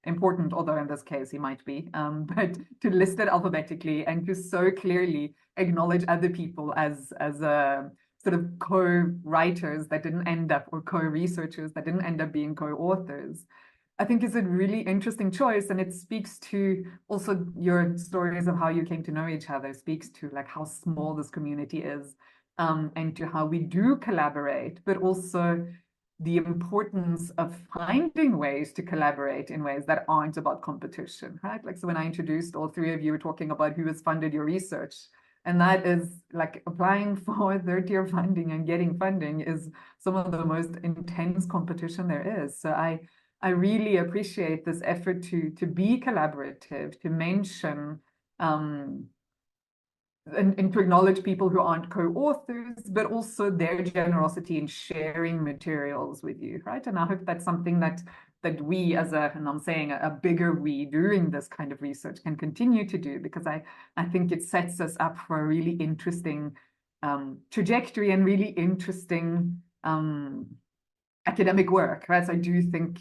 important, although in this case he might be, but to list it alphabetically and to so clearly acknowledge other people as sort of co-writers that didn't end up, or co-researchers that didn't end up being co-authors, I think is a really interesting choice. And it speaks to also your stories of how you came to know each other, speaks to like how small this community is, and to how we do collaborate, but also the importance of finding ways to collaborate in ways that aren't about competition, right? Like, so when I introduced, all three of you were talking about who has funded your research. And that is like applying for third-tier funding and getting funding is some of the most intense competition there is. So I really appreciate this effort to be collaborative, to mention and to acknowledge people who aren't co-authors, but also their generosity in sharing materials with you, right? And I hope that's something that we as and I'm saying a bigger we doing this kind of research can continue to do, because I think it sets us up for a really interesting trajectory and really interesting academic work, right? So I do think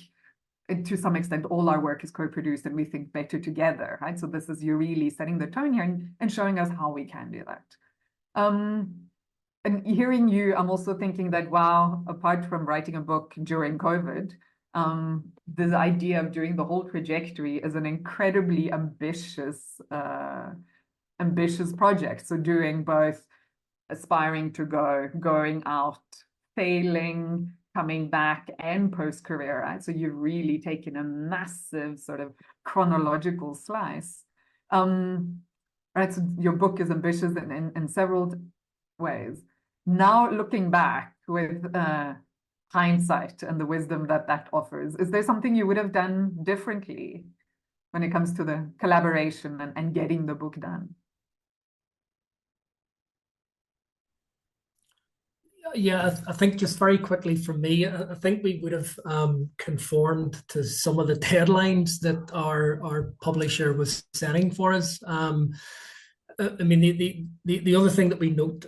to some extent, all our work is co-produced and we think better together, right? So this is you really setting the tone here and showing us how we can do that. And hearing you, I'm also thinking that, wow, apart from writing a book during COVID, the idea of doing the whole trajectory is an incredibly ambitious project. So doing both aspiring to going out, failing, coming back, and post-career, right? So you've really taken a massive sort of chronological slice. Right, so your book is ambitious in several ways. Now looking back with hindsight and the wisdom that offers, is there something you would have done differently when it comes to the collaboration and getting the book done? Yeah, I think just very quickly from me, I think we would have conformed to some of the deadlines that our publisher was setting for us. I mean, the other thing that we note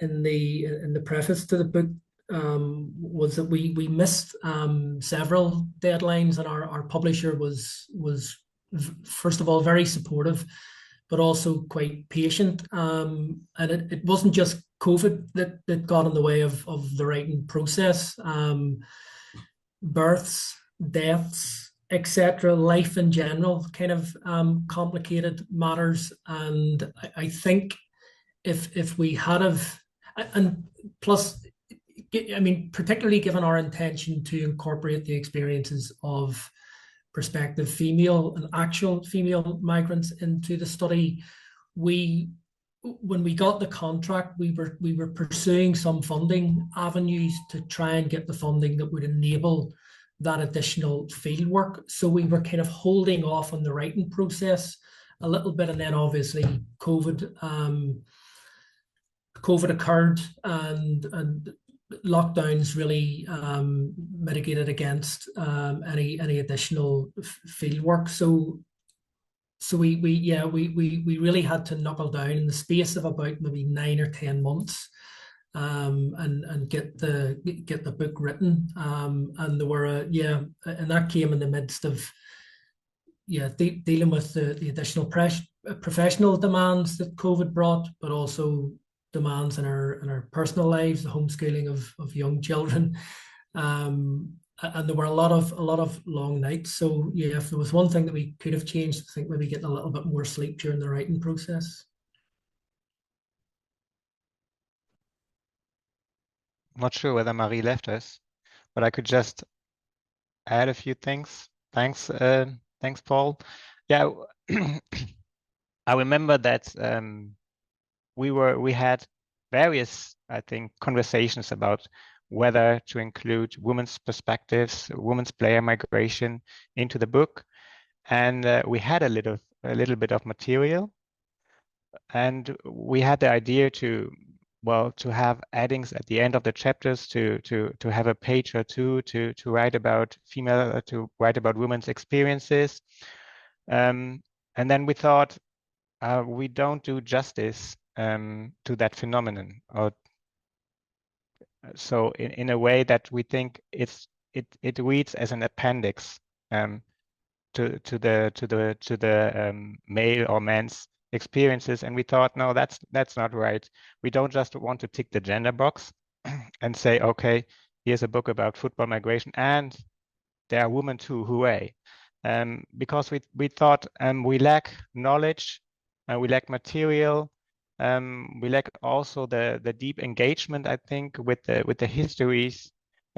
in the preface to the book was that we missed several deadlines, and our publisher was first of all very supportive, but also quite patient. And it wasn't just COVID that got in the way of the writing process. Births, deaths, etc., life in general, kind of complicated matters. And I think if we had have, and plus, I mean, particularly given our intention to incorporate the experiences of prospective female and actual female migrants into the study, when we got the contract, we were pursuing some funding avenues to try and get the funding that would enable that additional field work. So we were kind of holding off on the writing process a little bit, and then obviously COVID occurred, and lockdowns really mitigated against any additional field work. So we really had to knuckle down in the space of about maybe 9 or 10 months and get the book written. And there were and that came in the midst of dealing with the additional professional demands that COVID brought, but also demands in our personal lives, the homeschooling of young children. And there were a lot of long nights. So yeah, if there was one thing that we could have changed, I think maybe getting a little bit more sleep during the writing process. I'm not sure whether Marie left us, but I could just add a few things. Thanks, Paul. Yeah, I remember that we had various, I think, conversations about whether to include women's perspectives, women's player migration into the book, and we had a little bit of material, and we had the idea to have addings at the end of the chapters, to have a page or two to write about women's experiences, and then we thought we don't do justice to that phenomenon, or so in a way that we think it reads as an appendix to the male or man's experiences, and we thought, no, that's not right. We don't just want to tick the gender box and say, okay, here's a book about football migration and there are women too, hooray. Because we thought we lack knowledge, we lack material, We lack also the deep engagement, I think, with the histories,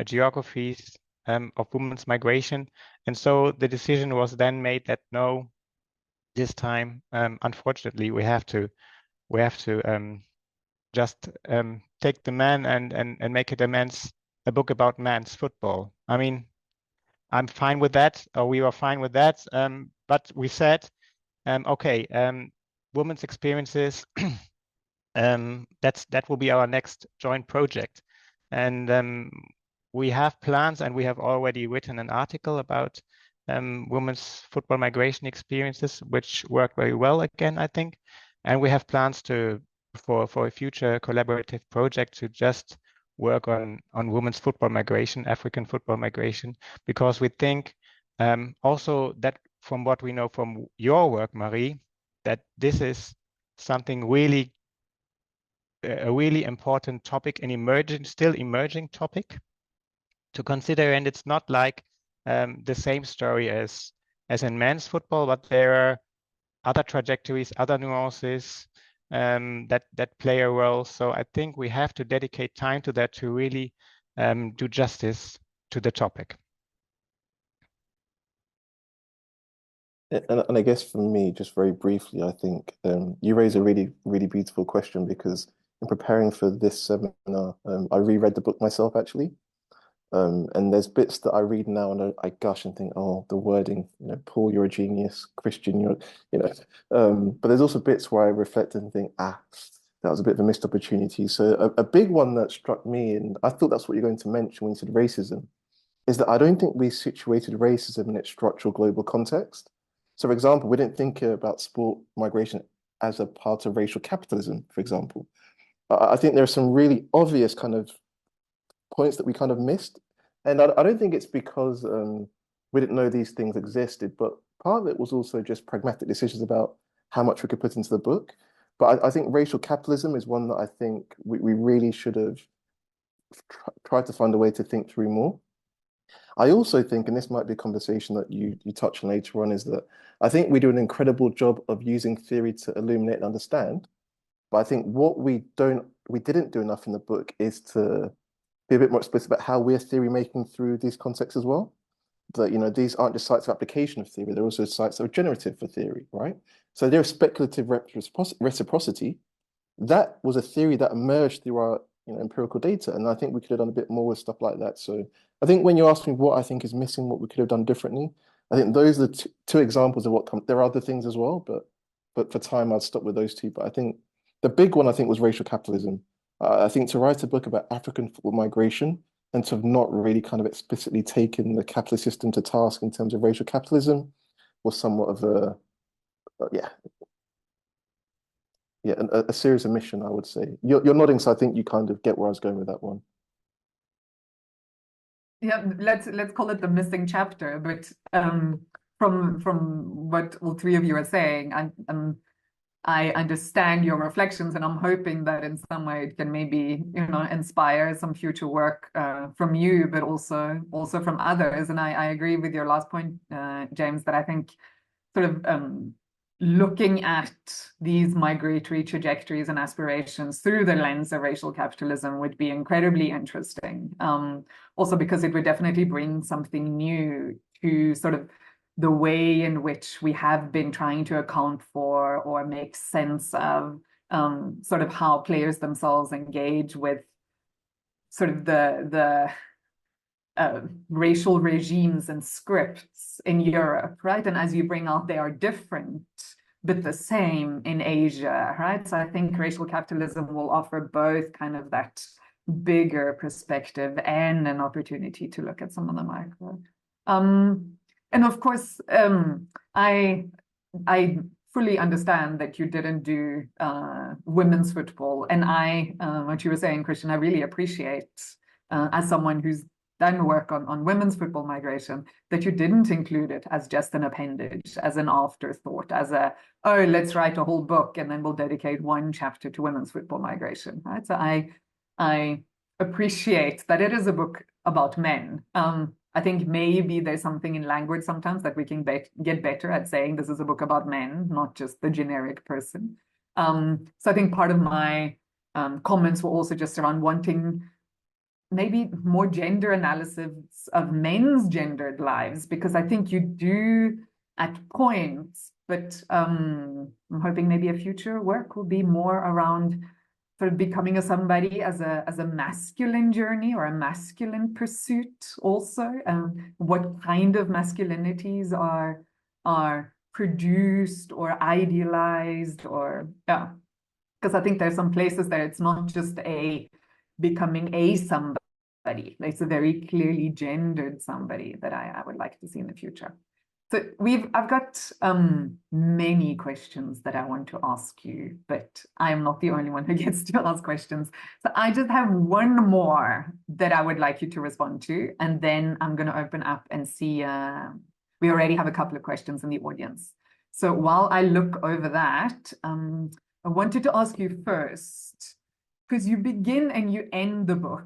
geographies of women's migration. And so the decision was then made that no, this time, unfortunately, we have to just take the man and make it a book about men's football. I mean, I'm fine with that, or we were fine with that. But we said, okay, women's experiences, that will be our next joint project. And we have plans, and we have already written an article about women's football migration experiences, which worked very well again, I think. And we have plans for a future collaborative project to just work on women's football migration, African football migration, because we think also that from what we know from your work, Marie, that this is something a really important topic, an still emerging topic to consider. And it's not like the same story as in men's football, but there are other trajectories, other nuances that play a role. So I think we have to dedicate time to that to really do justice to the topic. And I guess for me, just very briefly, I think you raise a really, really beautiful question, because in preparing for this seminar, I reread the book myself, actually. And there's bits that I read now and I gush and think, oh, the wording, Paul, you're a genius, Christian, but there's also bits where I reflect and think, that was a bit of a missed opportunity. So a big one that struck me, and I thought that's what you're going to mention when you said racism, is that I don't think we situated racism in its structural global context. So, for example, we didn't think about sport migration as a part of racial capitalism, for example. I think there are some really obvious kind of points that we kind of missed. And I don't think it's because we didn't know these things existed, but part of it was also just pragmatic decisions about how much we could put into the book. But I think racial capitalism is one that I think we really should have tried to find a way to think through more. I also think, and this might be a conversation that you touch on later on, is that I think we do an incredible job of using theory to illuminate and understand. But I think what we didn't do enough in the book is to be a bit more explicit about how we're theory making through these contexts as well. That, these aren't just sites of application of theory, they're also sites that are generative for theory, right? So there's speculative reciprocity. That was a theory that emerged through our empirical data. And I think we could have done a bit more with stuff like that. So I think when you ask me what I think is missing, what we could have done differently, I think those are the two examples of what come. There are other things as well, but for time, I'd stop with those two. But I think the big one, I think, was racial capitalism. I think to write a book about African football migration and to have not really kind of explicitly taken the capitalist system to task in terms of racial capitalism was somewhat of a serious omission, I would say. You're nodding, so I think you kind of get where I was going with that one. Yeah, let's call it the missing chapter. But from what all three of you are saying, I understand your reflections, and I'm hoping that in some way it can maybe inspire some future work from you, but also from others. And I agree with your last point, James, that I think sort of looking at these migratory trajectories and aspirations through the lens of racial capitalism would be incredibly interesting. Also because it would definitely bring something new to sort of the way in which we have been trying to account for or make sense of sort of how players themselves engage with sort of the racial regimes and scripts in Europe, right? And as you bring out, they are different, but the same in Asia, right? So I think racial capitalism will offer both kind of that bigger perspective and an opportunity to look at some of the micro. And of course, I fully understand that you didn't do women's football. And what you were saying, Christian, I really appreciate as someone who's done work on women's football migration, that you didn't include it as just an appendage, as an afterthought, as let's write a whole book and then we'll dedicate one chapter to women's football migration, right? So I appreciate that it is a book about men. I think maybe there's something in language sometimes that we can get better at saying this is a book about men, not just the generic person. So I think part of my comments were also just around wanting maybe more gender analysis of men's gendered lives, because I think you do at points, but I'm hoping maybe a future work will be more around sort of becoming a somebody as a masculine journey or a masculine pursuit also. What kind of masculinities are produced or idealized, or yeah, because I think there's some places that it's not just a becoming a somebody. It's a very clearly gendered somebody that I would like to see in the future. So I've got many questions that I want to ask you, but I'm not the only one who gets to ask questions. So I just have one more that I would like you to respond to, and then I'm going to open up and see. We already have a couple of questions in the audience. So while I look over that, I wanted to ask you first, because you begin and you end the book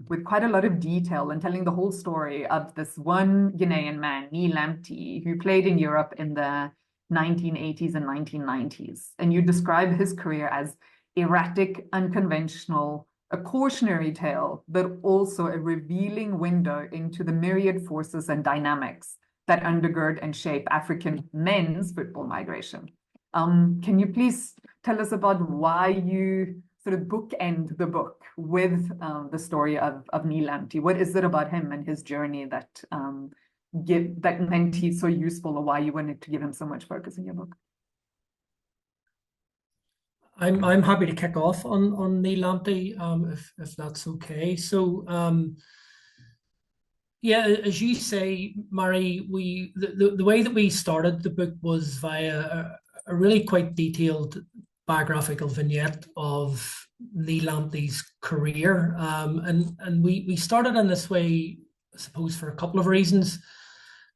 with quite a lot of detail and telling the whole story of this one Ghanaian man, Engh Lamptey, who played in Europe in the 1980s and 1990s. And you describe his career as erratic, unconventional, a cautionary tale, but also a revealing window into the myriad forces and dynamics that undergird and shape African men's football migration. Can you please tell us about why you sort of bookend the book with the story of Engh Lamptey? What is it about him and his journey that meant he's so useful, or why you wanted to give him so much focus in your book? I'm happy to kick off on Engh Lamptey, if that's okay. So yeah, as you say, Mary, the way that we started the book was via a really quite detailed biographical vignette of Engh Lamptey's career, and we started in this way, I suppose, for a couple of reasons.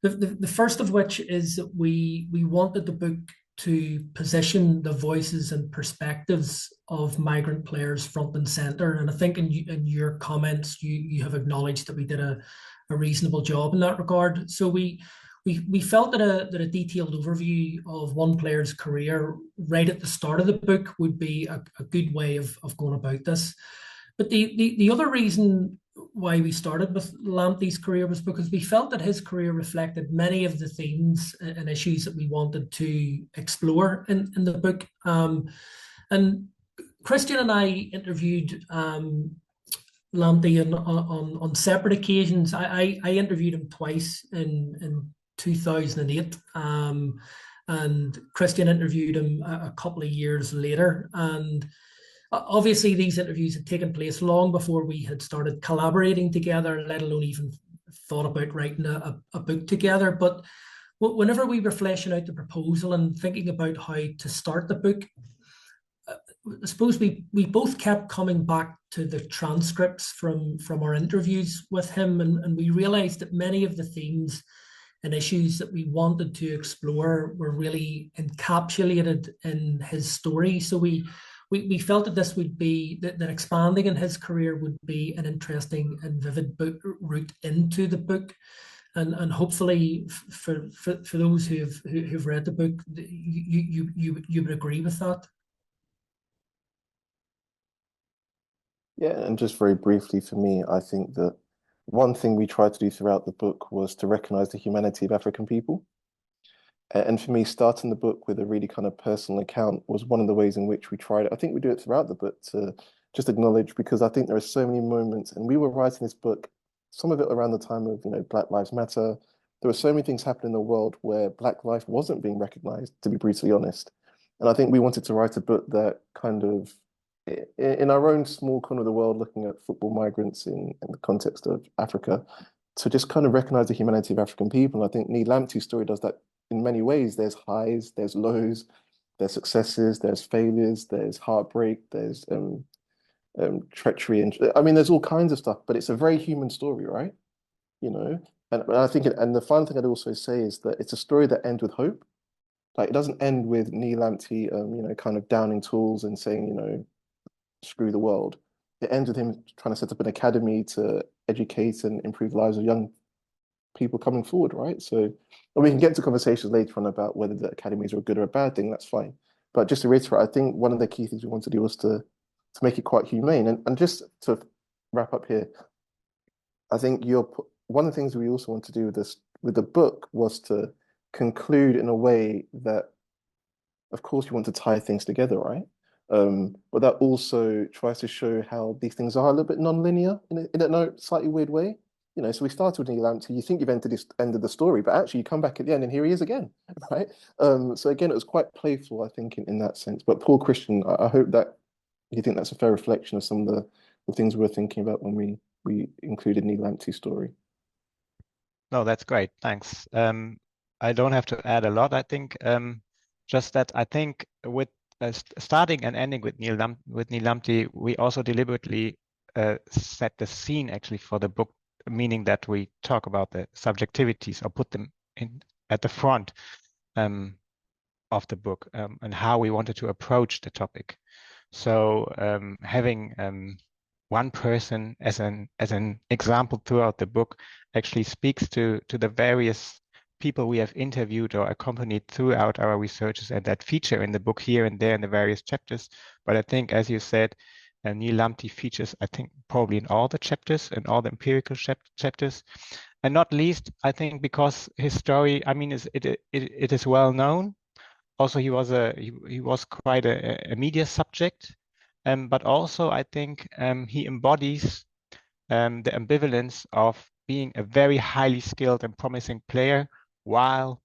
The first of which is that we wanted the book to position the voices and perspectives of migrant players front and center, and I think in your comments you have acknowledged that we did a reasonable job in that regard. So we felt that a detailed overview of one player's career right at the start of the book would be a good way of going about this. But the other reason why we started with Lamptey's career was because we felt that his career reflected many of the themes and issues that we wanted to explore in the book. And Christian and I interviewed Lamptey on separate occasions. I interviewed him twice in 2008, and Christian interviewed him a couple of years later. And obviously these interviews had taken place long before we had started collaborating together, let alone even thought about writing a book together. But whenever we were fleshing out the proposal and thinking about how to start the book, I suppose we both kept coming back to the transcripts from our interviews with him, and we realized that many of the themes and issues that we wanted to explore were really encapsulated in his story. So we felt that this would be that expanding in his career would be an interesting and vivid book route into the book, and hopefully for those who've read the book, you would agree with that. Yeah, and just very briefly for me, I think that one thing we tried to do throughout the book was to recognize the humanity of African people. And for me, starting the book with a really kind of personal account was one of the ways in which we tried it. I think we do it throughout the book to just acknowledge, because I think there are so many moments, and we were writing this book, some of it around the time of, Black Lives Matter. There were so many things happening in the world where Black life wasn't being recognized, to be brutally honest. And I think we wanted to write a book that kind of, in our own small corner of the world, looking at football migrants in the context of Africa, to just kind of recognize the humanity of African people. And I think Engh Lamptey's story does that in many ways. There's highs, there's lows, there's successes, there's failures, there's heartbreak, there's treachery, and I mean, there's all kinds of stuff. But it's a very human story, right? And I think, and the final thing I'd also say is that it's a story that ends with hope. Like, it doesn't end with Engh Lamptey, kind of downing tools and saying, screw the world. It ends with him trying to set up an academy to educate and improve the lives of young people coming forward, right? So, and we can get into conversations later on about whether the academies are a good or a bad thing, that's fine. But just to reiterate, I think one of the key things we wanted to do was to make it quite humane. And just to wrap up here, I think one of the things we also want to do with the book was to conclude in a way that, of course, we want to tie things together, right? But that also tries to show how these things are a little bit non-linear in a slightly weird way. So we started with Neil Lamptey. You think you've entered this end of the story, but actually you come back at the end and here he is again, right? So again, it was quite playful, I think, in that sense. But Paul Christian, I hope that you think that's a fair reflection of some of the things we were thinking about when we included Neil Lamptey's story. No, that's great. Thanks. I don't have to add a lot, I think. Just that I think with starting and ending with Neil Lamptey, we also deliberately set the scene actually for the book, meaning that we talk about the subjectivities or put them in at the front of the book and how we wanted to approach the topic. So having one person as an example throughout the book actually speaks to the various people we have interviewed or accompanied throughout our researches and that feature in the book here and there in the various chapters. But I think, as you said, Neil Lamptey features, I think, probably in all the chapters and all the empirical chapters. And not least, I think, because his story, I mean, it is well known. Also, he was quite a media subject, but also I think he embodies the ambivalence of being a very highly skilled and promising player while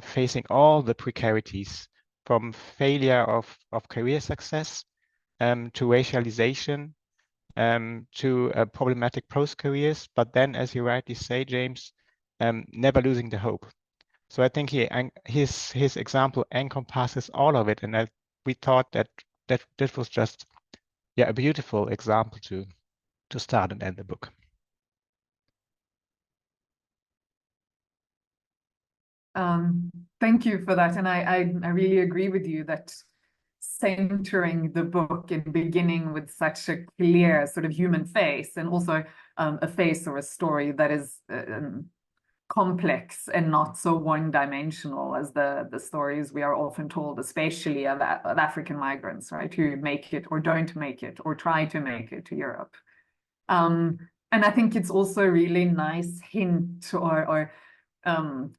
facing all the precarities from failure of career success to racialization to problematic post careers, but then, as you rightly say, James, never losing the hope. So I think his example encompasses all of it, and we thought that this was just a beautiful example to start and end the book. Thank you for that, and I really agree with you that centering the book and beginning with such a clear sort of human face, and also a face or a story that is complex and not so one-dimensional as the stories we are often told, especially of African migrants, right, who make it or don't make it or try to make it to Europe. And I think it's also a really nice hint or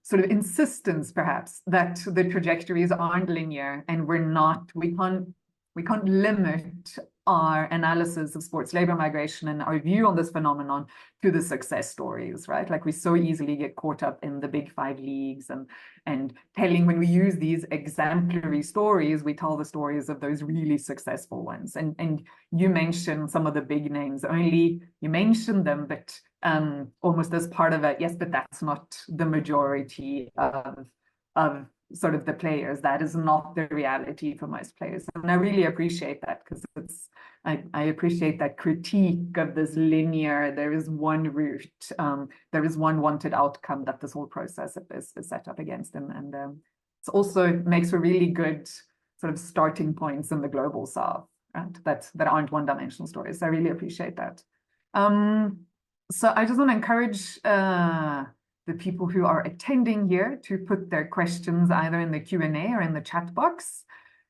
sort of insistence, perhaps, that the trajectories aren't linear and we can't limit our analysis of sports labor migration and our view on this phenomenon to the success stories, right? Like we so easily get caught up in the big five leagues and telling, when we use these exemplary stories, we tell the stories of those really successful ones. And you mentioned some of the big names, only you mentioned them, but almost as part of it, yes, but that's not the majority of sort of the players. That is not the reality for most players. And I really appreciate that, because I appreciate that critique of this linear, there is one route, there is one wanted outcome that this whole process is set up against. And it also makes for really good sort of starting points in the global south, right? That aren't one-dimensional stories. So I really appreciate that. So I just want to encourage the people who are attending here to put their questions either in the Q&A or in the chat box.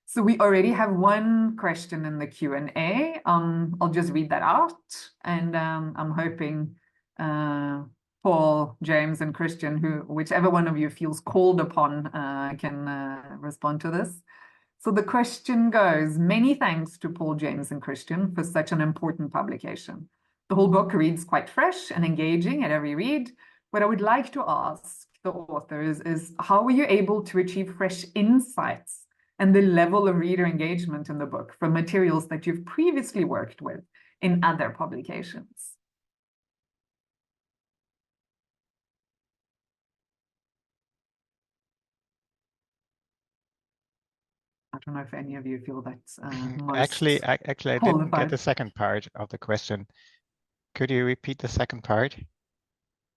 So we already have one question in the Q&A. I'll just read that out, and I'm hoping Paul, James, and Christian, whichever one of you feels called upon, can respond to this. So the question goes: many thanks to Paul, James, and Christian for such an important publication. The whole book reads quite fresh and engaging at every read. What I would like to ask the authors is, how were you able to achieve fresh insights and the level of reader engagement in the book from materials that you've previously worked with in other publications? I don't know if any of you feel that's Actually, I didn't get the second part of the question. Could you repeat the second part?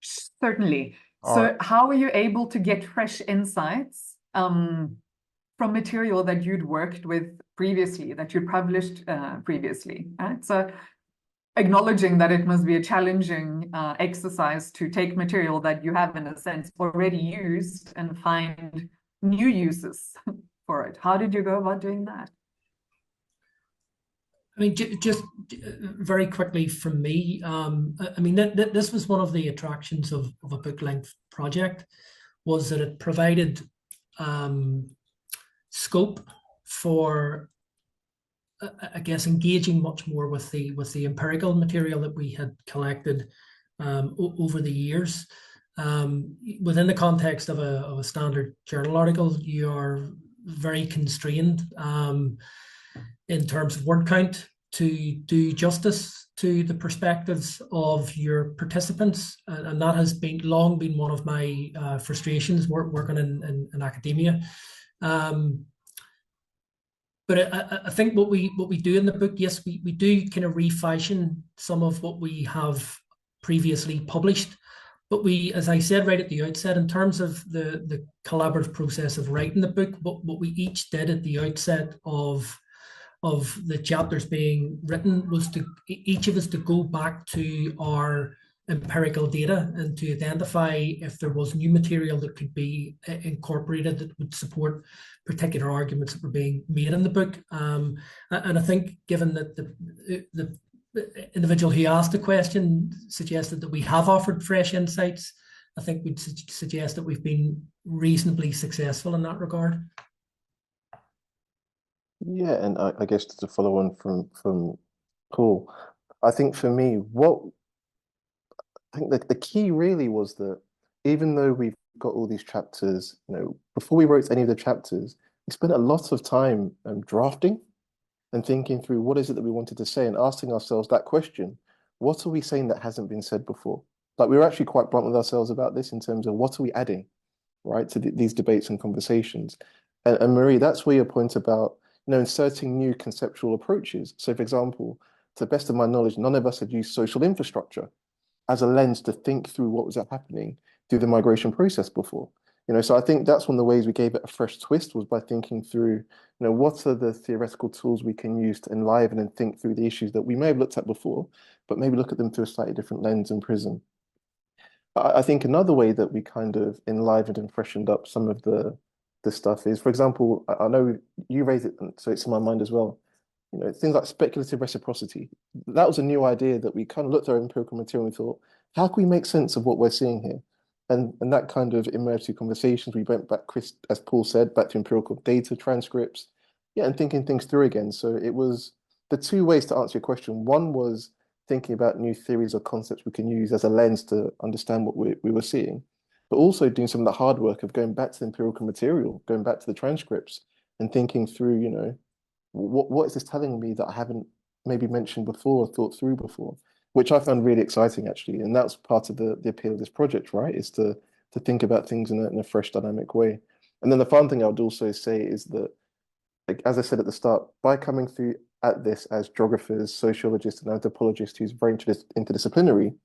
Certainly. So how are you able to get fresh insights from material that you'd worked with previously, that you published previously, right? So acknowledging that it must be a challenging exercise to take material that you have, in a sense, already used and find new uses for it. How did you go about doing that? I mean, just very quickly from me, I mean, this was one of the attractions of a book length project, was that it provided scope for, I guess, engaging much more with the empirical material that we had collected over the years. Within the context of a standard journal article, you are very constrained in terms of word count to do justice to the perspectives of your participants, and that has long been one of my frustrations working in academia. But I think what we do in the book, yes, we do kind of refashion some of what we have previously published. But we, as I said right at the outset, in terms of the collaborative process of writing the book, what we each did at the outset of the chapters being written was to each of us to go back to our empirical data and to identify if there was new material that could be incorporated that would support particular arguments that were being made in the book. And I think, given that the individual who asked the question suggested that we have offered fresh insights, I think we'd suggest that we've been reasonably successful in that regard. Yeah, and I guess to follow on from Paul, I think for me, I think the key really was that even though we've got all these chapters, before we wrote any of the chapters, we spent a lot of time drafting and thinking through what is it that we wanted to say and asking ourselves that question: what are we saying that hasn't been said before? Like, we were actually quite blunt with ourselves about this in terms of what are we adding, right, to these debates and conversations. And Marie, that's where your point about inserting new conceptual approaches. So, for example, to the best of my knowledge, none of us had used social infrastructure as a lens to think through what was happening through the migration process before. So I think that's one of the ways we gave it a fresh twist, was by thinking through, what are the theoretical tools we can use to enliven and think through the issues that we may have looked at before, but maybe look at them through a slightly different lens and prism. I think another way that we kind of enlivened and freshened up some of the stuff is, for example, I know you raised it, so it's in my mind as well. Things like speculative reciprocity. That was a new idea that we kind of looked at our empirical material and we thought, how can we make sense of what we're seeing here? And that kind of emerged through conversations. We went back, Chris, as Paul said, back to empirical data, transcripts, and thinking things through again. So it was the two ways to answer your question. One was thinking about new theories or concepts we can use as a lens to understand what we were seeing, but also doing some of the hard work of going back to the empirical material, going back to the transcripts and thinking through, what is this telling me that I haven't maybe mentioned before or thought through before, which I found really exciting, actually. And that's part of the appeal of this project, right? Is to think about things in a fresh, dynamic way. And then the fun thing I would also say is that, like, as I said at the start, by coming through at this as geographers, sociologists, and anthropologists who's very interdisciplinary,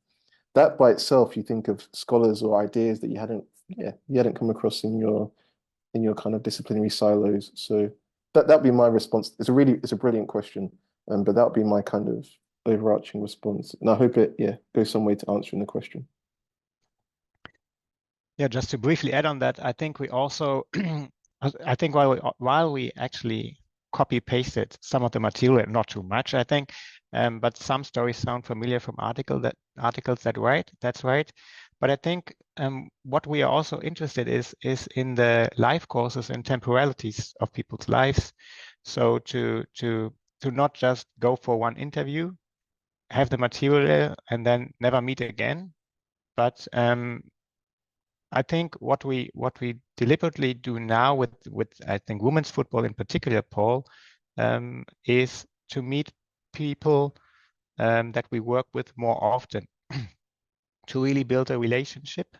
that by itself, you think of scholars or ideas that you hadn't come across in your kind of disciplinary silos. So that'd be my response. It's a brilliant question, but that would be my kind of overarching response. And I hope it goes some way to answering the question. Yeah, just to briefly add on that, I think we also, I think while we actually copy pasted some of the material, not too much, I think, but some stories sound familiar from articles. That's right. But I think what we are also interested is in the life courses and temporalities of people's lives. So to not just go for one interview, have the material, and then never meet again, but I think what we deliberately do now with I think women's football in particular, Paul, is to meet people that we work with more often, to really build a relationship,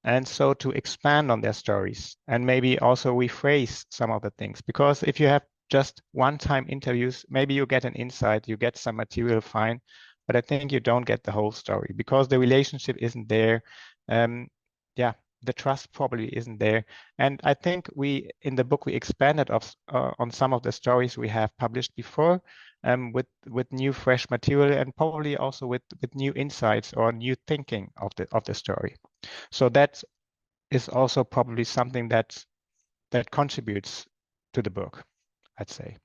and so to expand on their stories and maybe also rephrase some of the things. Because if you have just one-time interviews, maybe you get an insight, you get some material, fine, but I think you don't get the whole story because the relationship isn't there. The trust probably isn't there. And I think in the book, we expanded on some of the stories we have published before, with new fresh material and probably also with new insights or new thinking of the story. So that is also probably something that contributes the book, I'd say.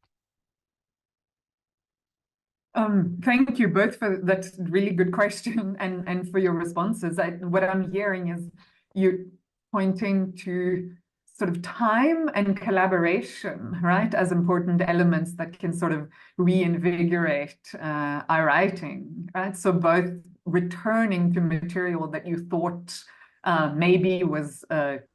Thank you both for that really good question and for your responses. What I'm hearing is you pointing to sort of time and collaboration, right, as important elements that can sort of reinvigorate our writing, right? So both returning to material that you thought maybe was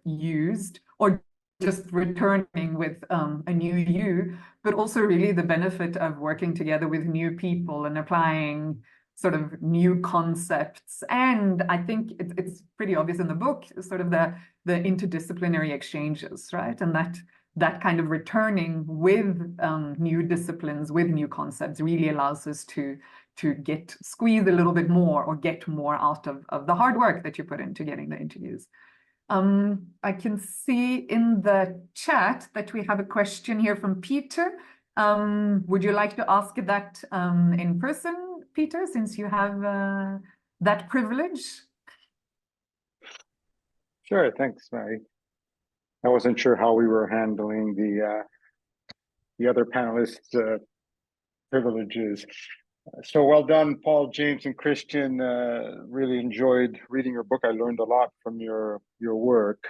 used, or just returning with a new you, but also really the benefit of working together with new people and applying sort of new concepts. And I think it's pretty obvious in the book, sort of the interdisciplinary exchanges, right? And that kind of returning with new disciplines, with new concepts, really allows us to squeeze a little bit more or get more out of the hard work that you put into getting the interviews. I can see in the chat that we have a question here from Peter. Would you like to ask that in person, Peter, since you have that privilege? Sure, thanks, Mary. I wasn't sure how we were handling the other panelists' privileges. So well done, Paul, James, and Christian. Really enjoyed reading your book. I learned a lot from your work.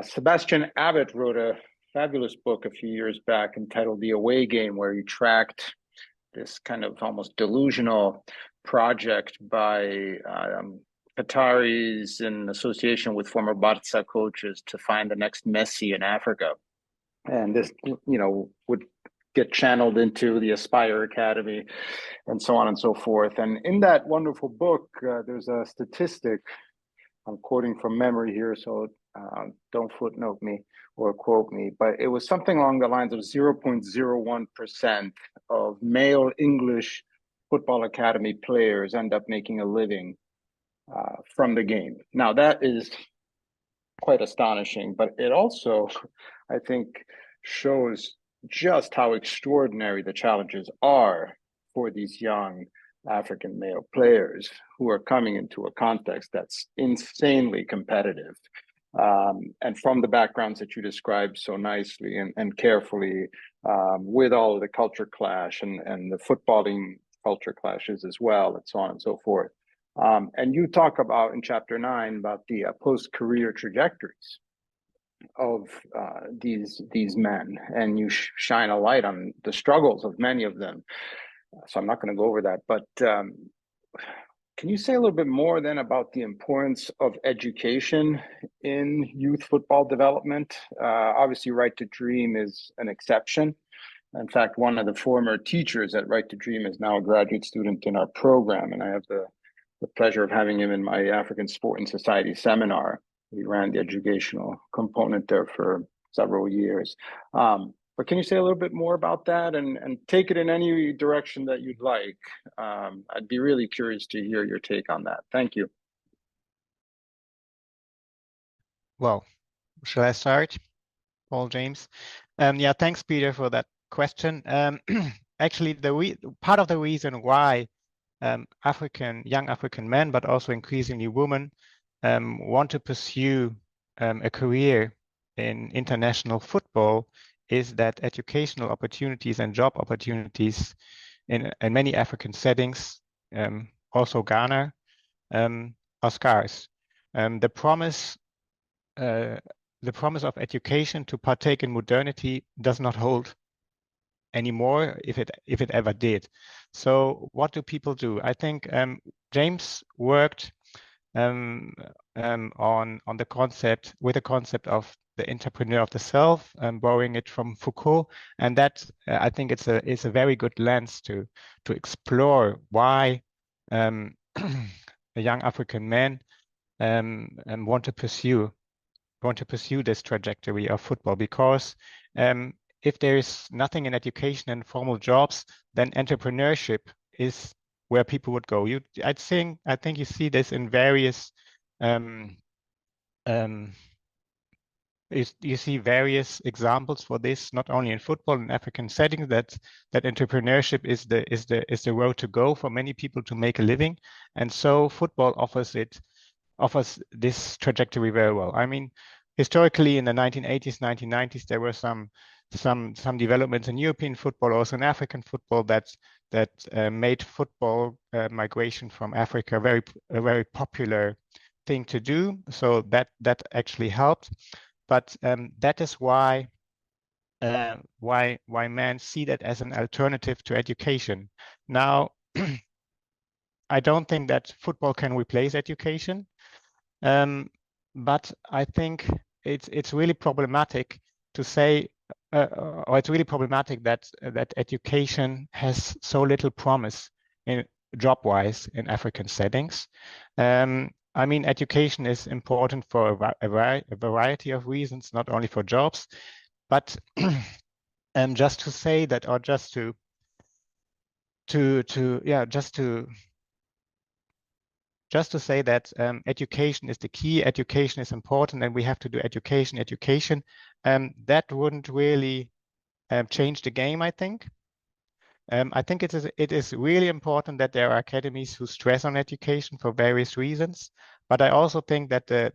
Sebastian Abbott wrote a fabulous book a few years back entitled The Away Game, where he tracked this kind of almost delusional project by Qataris in association with former Barça coaches to find the next Messi in Africa. And this, would get channeled into the Aspire Academy and so on and so forth. And in that wonderful book, there's a statistic, I'm quoting from memory here, so don't footnote me or quote me, but it was something along the lines of 0.01% of male English football academy players end up making a living from the game. Now, that is quite astonishing, but it also, I think, shows just how extraordinary the challenges are for these young African male players who are coming into a context that's insanely competitive. And from the backgrounds that you described so nicely and carefully, with all of the culture clash and the footballing culture clashes as well, and so on and so forth. And you talk about in chapter 9 about the post-career trajectories of these men, and you shine a light on the struggles of many of them. So I'm not going to go over that, but can you say a little bit more then about the importance of education in youth football development? Obviously, Right to Dream is an exception. In fact, one of the former teachers at Right to Dream is now a graduate student in our program, and I have the pleasure of having him in my African Sport and Society seminar. We ran the educational component there for several years. But can you say a little bit more about that and take it in any direction that you'd like? I'd be really curious to hear your take on that. Thank you. Well, shall I start, Paul, James? Yeah, thanks, Peter, for that question. Actually, part of the reason why young African men, but also increasingly women, want to pursue a career in international football is that educational opportunities and job opportunities in many African settings, also Ghana, are scarce. The promise of education to partake in modernity does not hold anymore, if it ever did. So what do people do? I think James worked on the concept of the entrepreneur of the self, borrowing it from Foucault, and that I think it's a very good lens to explore why a young African man want to pursue this trajectory of football, because if there is nothing in education and formal jobs, then entrepreneurship is where people would go. I think you see this in various you see various examples for this, not only in football, in African settings, that entrepreneurship is the road to go for many people to make a living, and so football offers this trajectory very well. I mean, historically in the 1980s, 1990s, there were some some developments in European football, also in African football, that made football migration from Africa a very popular thing to do. So that actually helped. But that is why men see that as an alternative to education. Now, I don't think that football can replace education, but I think it's really problematic to say, or it's really problematic that education has so little promise in job-wise in African settings. I mean, education is important for a variety of reasons, not only for jobs, but just to say that, or just to say that education is the key, education is important, and we have to do education. That wouldn't really change the game, I think. I think it is really important that there are academies who stress on education for various reasons, but I also think that the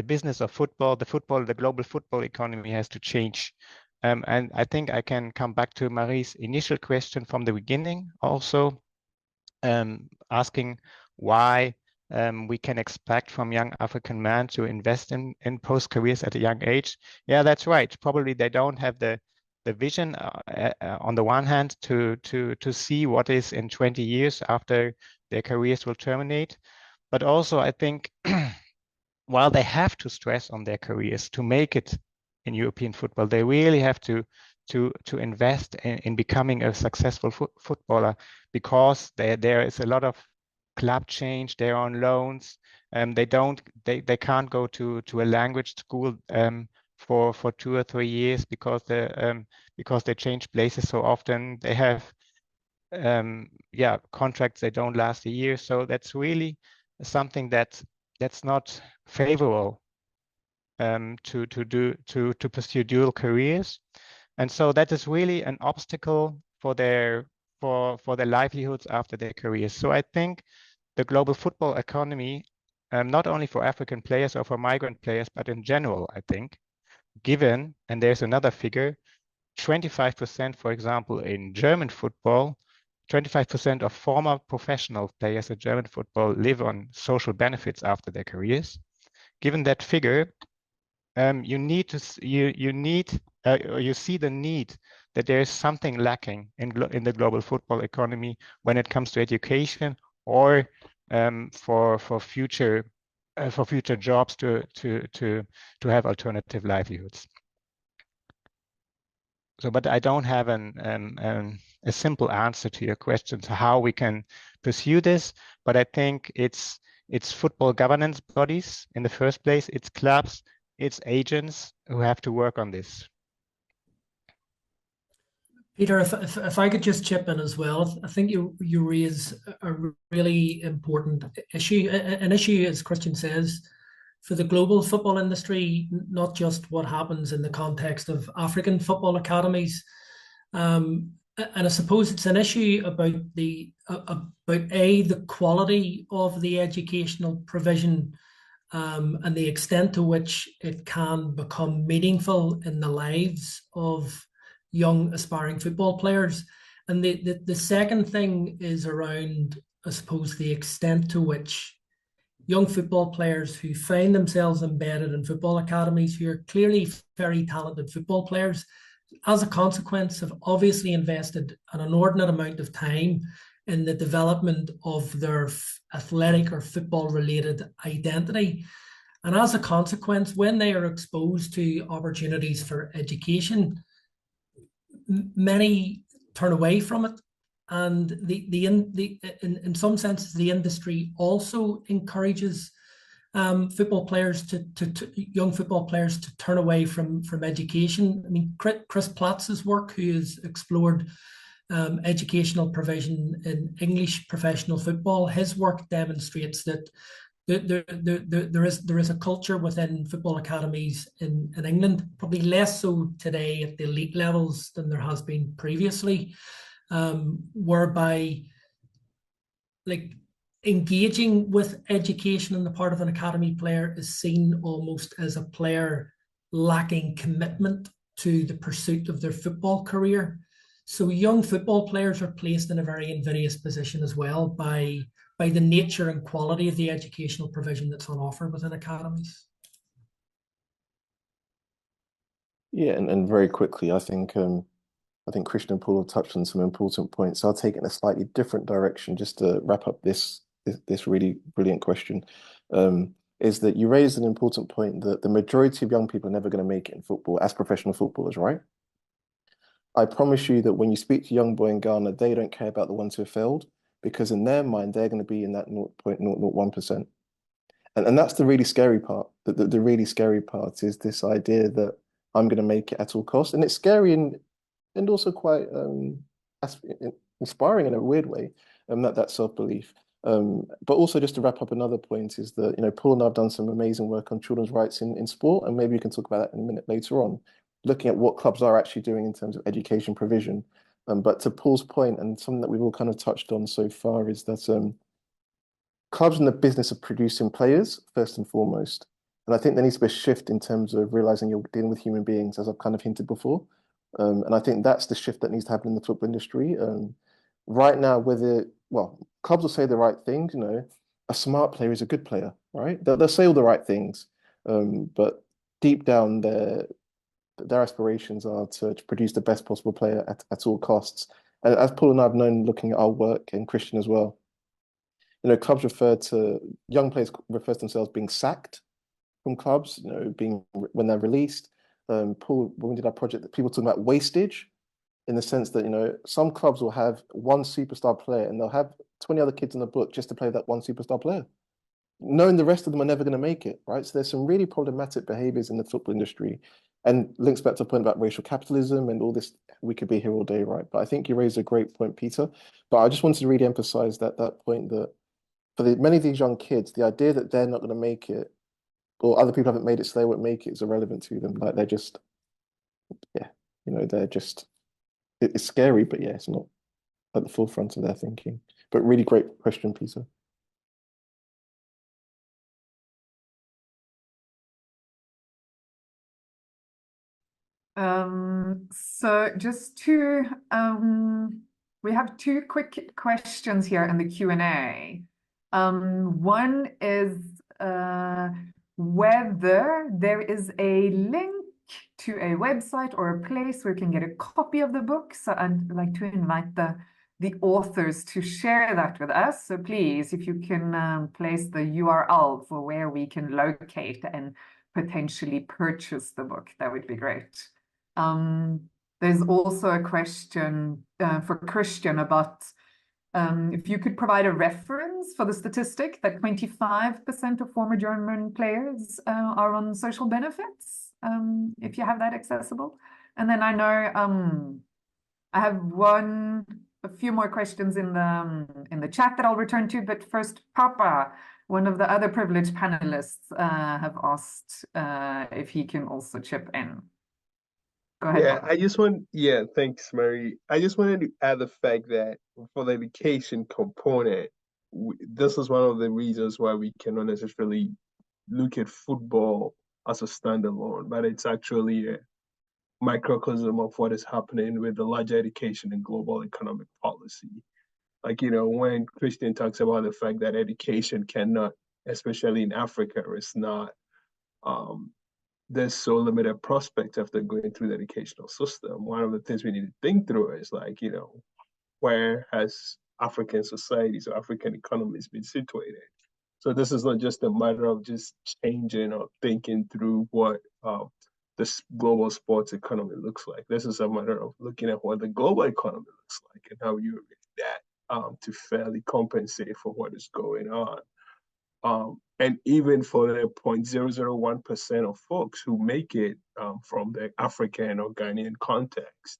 business of football, the global football economy has to change. And I think I can come back to Marie's initial question from the beginning also, asking why we can expect from young African men to invest in post careers at a young age. Yeah, that's right. Probably they don't have the vision on the one hand to see what is in 20 years after their careers will terminate. But also I think while they have to stress on their careers to make it in European football, they really have to invest in becoming a successful footballer, because there is a lot of club change. They're on loans. They can't go to a language school for 2 or 3 years because they change places so often. They have contracts that don't last a year. So that's really something that's not favorable to pursue dual careers. And so that is really an obstacle for their livelihoods after their careers. So I think the global football economy, not only for African players or for migrant players, but in general, I think, given, and there's another figure, 25%, for example, in German football, 25% of former professional players in German football live on social benefits after their careers. Given that figure, you see the need that there is something lacking in the global football economy when it comes to education, or for future jobs to have alternative livelihoods. So, but I don't have a simple answer to your question to how we can pursue this. But I think it's football governance bodies in the first place, it's clubs, it's agents who have to work on this. Peter, if I could just chip in as well, I think you raise a really important issue, an issue, as Christian says, for the global football industry, not just what happens in the context of African football academies. And I suppose it's an issue about the quality of the educational provision, and the extent to which it can become meaningful in the lives of young aspiring football players. And the second thing is around, I suppose, the extent to which young football players who find themselves embedded in football academies, who are clearly very talented football players, as a consequence have obviously invested an inordinate amount of time in the development of their athletic or football related identity. And as a consequence, when they are exposed to opportunities for education, many turn away from it. And in some senses, the industry also encourages football players young football players to turn away from education. I mean, Chris Platz's work, who has explored educational provision in English professional football, his work demonstrates that there is a culture within football academies in England, probably less so today at the elite levels than there has been previously, whereby engaging with education on the part of an academy player is seen almost as a player lacking commitment to the pursuit of their football career. So young football players are placed in a very invidious position as well by the nature and quality of the educational provision that's on offer within academies. Yeah, and very quickly, I think Christian and Paul have touched on some important points. I'll take it in a slightly different direction just to wrap up this really brilliant question. Is that you raised an important point that the majority of young people are never going to make it in football as professional footballers, right? I promise you that when you speak to a young boy in Ghana, they don't care about the ones who have failed, because in their mind, they're going to be in that 0.001%. And that's the really scary part. The really scary part is this idea that I'm going to make it at all costs. And it's scary and also quite inspiring in a weird way, that self-belief. But also just to wrap up another point is that, Paul and I have done some amazing work on children's rights in sport, and maybe we can talk about that in a minute later on, looking at what clubs are actually doing in terms of education provision. But to Paul's point, and something that we've all kind of touched on so far, is that clubs are in the business of producing players, first and foremost. And I think there needs to be a shift in terms of realizing you're dealing with human beings, as I've kind of hinted before. And I think that's the shift that needs to happen in the football industry. Right now, clubs will say the right things, a smart player is a good player, right? They'll say all the right things. But deep down, their aspirations are to produce the best possible player at all costs. And as Paul and I have known looking at our work, and Christian as well, clubs young players refer to themselves being sacked from clubs, when they're released. Paul, when we did our project, people talking about wastage, in the sense that, some clubs will have one superstar player and they'll have 20 other kids in the book just to play that one superstar player, knowing the rest of them are never going to make it, right? So there's some really problematic behaviors in the football industry, and links back to a point about racial capitalism and all this. We could be here all day, right? But I think you raised a great point, Peter. But I just wanted to really emphasize that point, that for many of these young kids, the idea that they're not going to make it, or other people haven't made it so they won't make it, is irrelevant to them. Like, they're just, they're just, it's scary, but yeah, it's not at the forefront of their thinking. But really great question, Peter. So we have two quick questions here in the Q&A. One is whether there is a link to a website or a place where you can get a copy of the book. So I'd like to invite the authors to share that with us. So please, if you can place the URL for where we can locate and potentially purchase the book, that would be great. There's also a question for Christian about if you could provide a reference for the statistic that 25% of former German players are on social benefits, if you have that accessible. And then I know I have a few more questions in the chat that I'll return to, but first, Papa, one of the other privileged panelists, have asked if he can also chip in. Go ahead. Thanks, Mary. I just wanted to add the fact that for the education component, this is one of the reasons why we cannot necessarily look at football as a standalone, but it's actually a microcosm of what is happening with the larger education and global economic policy. Like, when Christian talks about the fact that education cannot, especially in Africa, is not, there's so limited prospect after going through the educational system. One of the things we need to think through is where has African societies or African economies been situated? So this is not just a matter of just changing or thinking through what this global sports economy looks like. This is a matter of looking at what the global economy looks like and how you relate that to fairly compensate for what is going on. And even for the 0.001% of folks who make it from the African or Ghanaian context,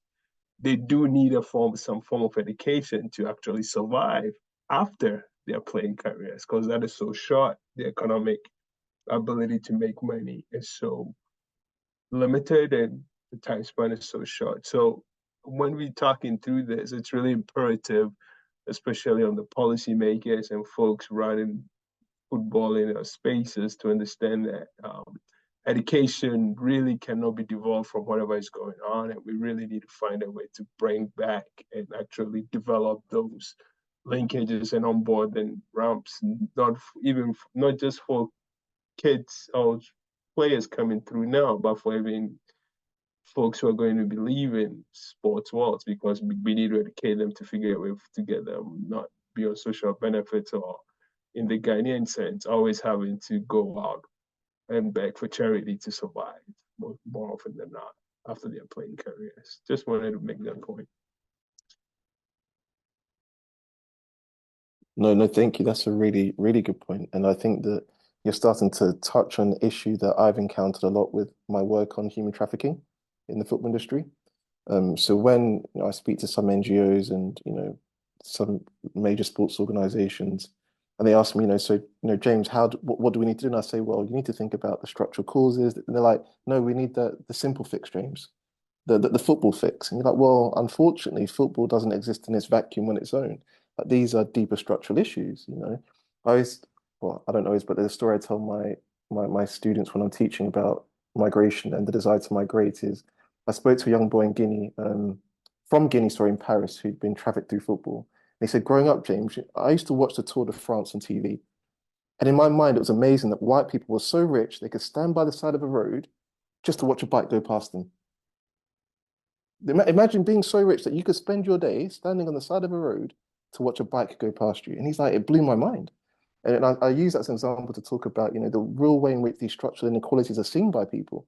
they do need some form of education to actually survive after their playing careers, because that is so short. The economic ability to make money is so limited and the time span is so short. So when we're talking through this, it's really imperative, especially on the policymakers and folks running football in our spaces, to understand that education really cannot be devolved from whatever is going on, and we really need to find a way to bring back and actually develop those linkages and onboarding ramps, not just for kids or players coming through now, but for even folks who are going to be leaving sports worlds, because we need to educate them to figure out a way to get them not be on social benefits, or in the Ghanaian sense, always having to go out and beg for charity to survive more often than not after their playing careers. Just wanted to make that point. No, thank you. That's a really, really good point. And I think that you're starting to touch on an issue that I've encountered a lot with my work on human trafficking in the football industry. So when I speak to some NGOs and some major sports organizations, and they ask me, so James, what do we need to do? And I say, well, you need to think about the structural causes. And they're like, no, we need the simple fix, James, the football fix. And you're like, well, unfortunately, football doesn't exist in its vacuum on its own. Like, these are deeper structural issues. I don't know, but the story I tell my students when I'm teaching about migration and the desire to migrate is, I spoke to a young boy in Guinea, from Guinea, in Paris, who'd been trafficked through football. And he said, growing up, James, I used to watch the Tour de France on TV. And in my mind, it was amazing that white people were so rich, they could stand by the side of a road just to watch a bike go past them. Imagine being so rich that you could spend your day standing on the side of a road to watch a bike go past you. And he's like, it blew my mind. And I use that as an example to talk about, the real way in which these structural inequalities are seen by people.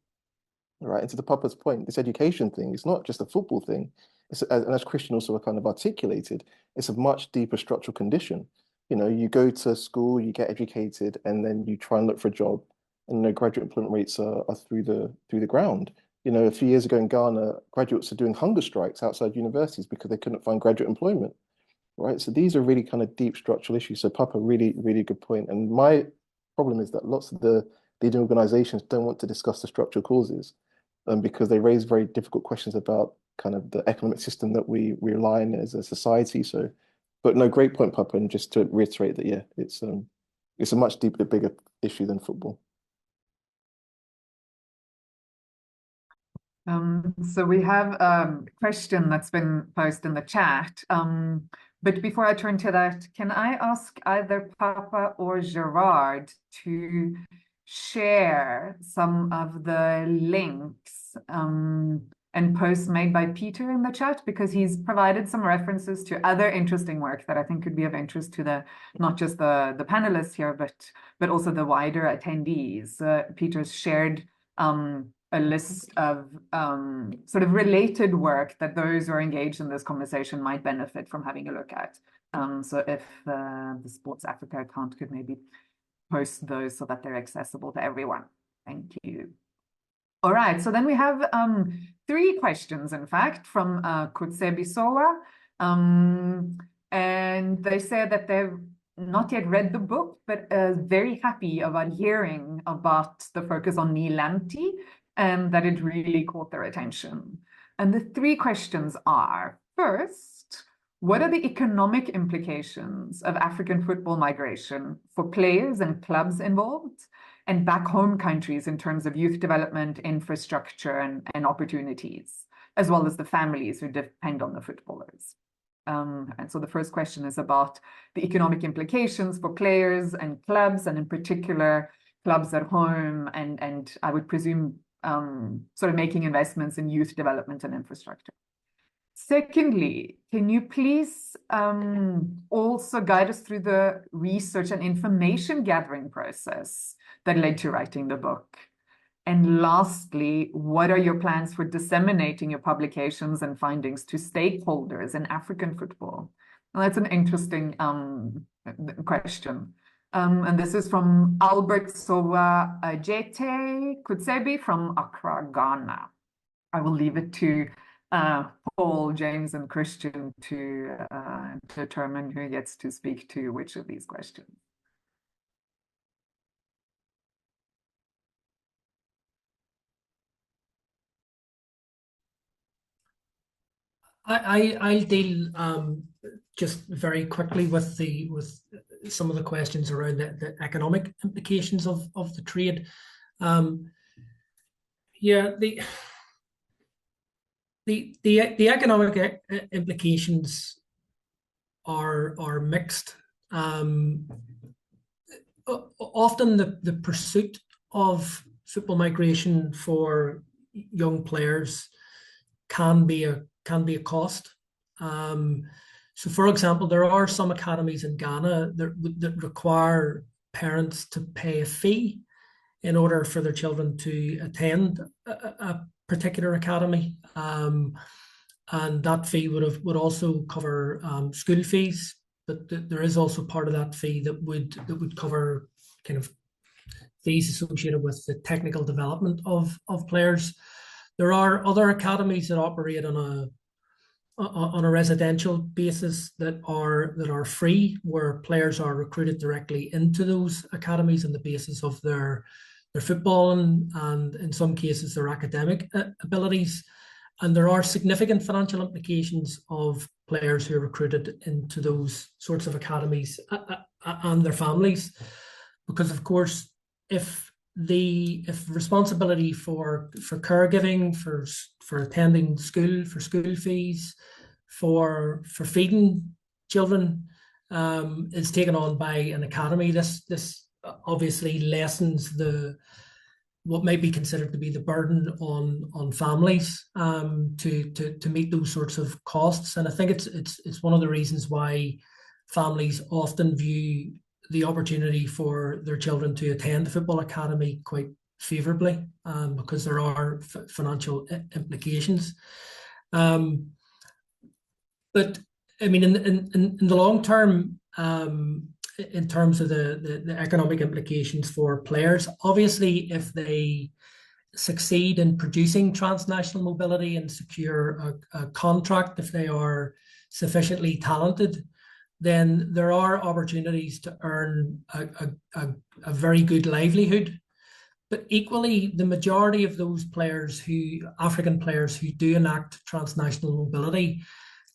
Right. And to the Papa's point, this education thing is not just a football thing. And as Christian also kind of articulated, it's a much deeper structural condition. You go to school, you get educated, and then you try and look for a job. And graduate employment rates are through the ground. A few years ago in Ghana, graduates are doing hunger strikes outside universities because they couldn't find graduate employment. Right. So these are really kind of deep structural issues. So Papa, really, really good point. And my problem is that lots of the leading organizations don't want to discuss the structural causes. Because they raise very difficult questions about kind of the economic system that we rely on as a society. So, but no, great point, Papa. And just to reiterate that, yeah, it's a much deeper, bigger issue than football. So we have a question that's been posted in the chat. But before I turn to that, can I ask either Papa or Gerard to share some of the links and posts made by Peter in the chat, because he's provided some references to other interesting work that I think could be of interest to not just the panelists here, but also the wider attendees. Peter's shared a list of sort of related work that those who are engaged in this conversation might benefit from having a look at. So if the Sports Africa account could maybe post those so that they're accessible to everyone. Thank you. All right, so then we have 3 questions, in fact, from Kutsebi Sowa. And they say that they've not yet read the book, but very happy about hearing about the focus on Nilamti and that it really caught their attention. And the 3 questions are, first, what are the economic implications of African football migration for players and clubs involved and back home countries in terms of youth development, infrastructure, and opportunities, as well as the families who depend on the footballers? And so the first question is about the economic implications for players and clubs, and in particular, clubs at home, and I would presume sort of making investments in youth development and infrastructure. Secondly, can you please also guide us through the research and information gathering process that led to writing the book? And lastly, what are your plans for disseminating your publications and findings to stakeholders in African football? Well, that's an interesting question. And this is from Albert Sowa Jete Kutsebi from Accra, Ghana. I will leave it to Paul, James, and Christian to determine who gets to speak to which of these questions. I'll deal just very quickly with some of the questions around the economic implications of the trade. Yeah, the economic implications are mixed. Often the pursuit of football migration for young players can be a cost. So, for example, there are some academies in Ghana that require parents to pay a fee in order for their children to attend a particular academy, and that fee would also cover school fees. But there is also part of that fee that would cover kind of fees associated with the technical development of players. There are other academies that operate on a residential basis that are free, where players are recruited directly into those academies on the basis of their footballing and in some cases their academic abilities. And there are significant financial implications of players who are recruited into those sorts of academies and their families, because of course, if responsibility for caregiving, for attending school, for school fees, for feeding children is taken on by an academy, this obviously lessens what might be considered to be the burden on families to meet those sorts of costs. And I think it's one of the reasons why families often view the opportunity for their children to attend the football academy quite favorably, because there are financial implications. But I mean, in the long term, in terms of the economic implications for players, obviously, if they succeed in producing transnational mobility and secure a contract, if they are sufficiently talented, then there are opportunities to earn a very good livelihood. But equally, the majority of those players African players who do enact transnational mobility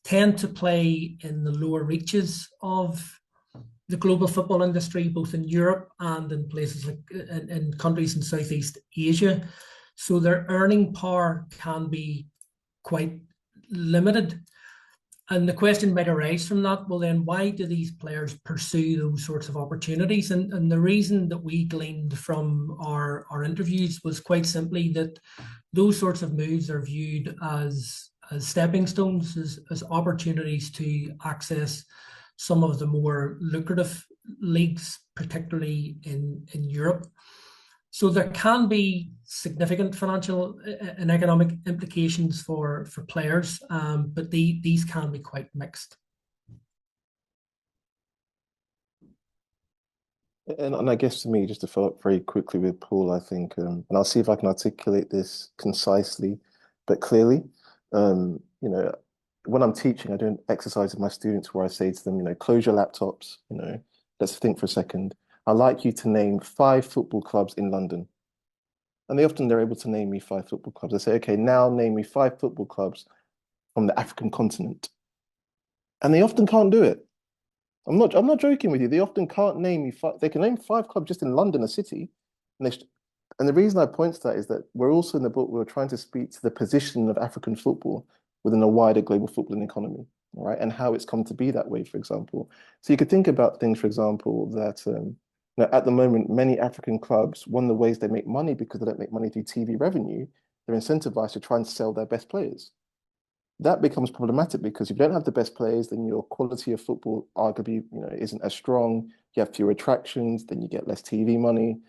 tend to play in the lower reaches of the global football industry, both in Europe and in places like in countries in Southeast Asia. So their earning power can be quite limited. And the question might arise from that, well then, why do these players pursue those sorts of opportunities? And the reason that we gleaned from our interviews was quite simply that those sorts of moves are viewed as stepping stones, as opportunities to access some of the more lucrative leagues, particularly in Europe. So there can be significant financial and economic implications for players, but these can be quite mixed. And I guess to me, just to follow up very quickly with Paul, I think, and I'll see if I can articulate this concisely but clearly. You know, when I'm teaching, I do an exercise with my students where I say to them, you know, close your laptops, you know, let's think for a second. I'd like you to name 5 football clubs in London. And they're able to name me 5 football clubs. I say, okay, now name me 5 football clubs from the African continent. And they often can't do it. I'm not joking with you. They often can't name me 5. They can name 5 clubs just in London, a city. And the reason I point to that is that we're also in the book, we're trying to speak to the position of African football within a wider global footballing economy, right? And how it's come to be that way, for example. So you could think about things, for example, that at the moment, many African clubs, one of the ways they make money, because they don't make money through TV revenue, they're incentivized to try and sell their best players. That becomes problematic because if you don't have the best players, then your quality of football arguably, isn't as strong. You have fewer attractions, then you get less TV money,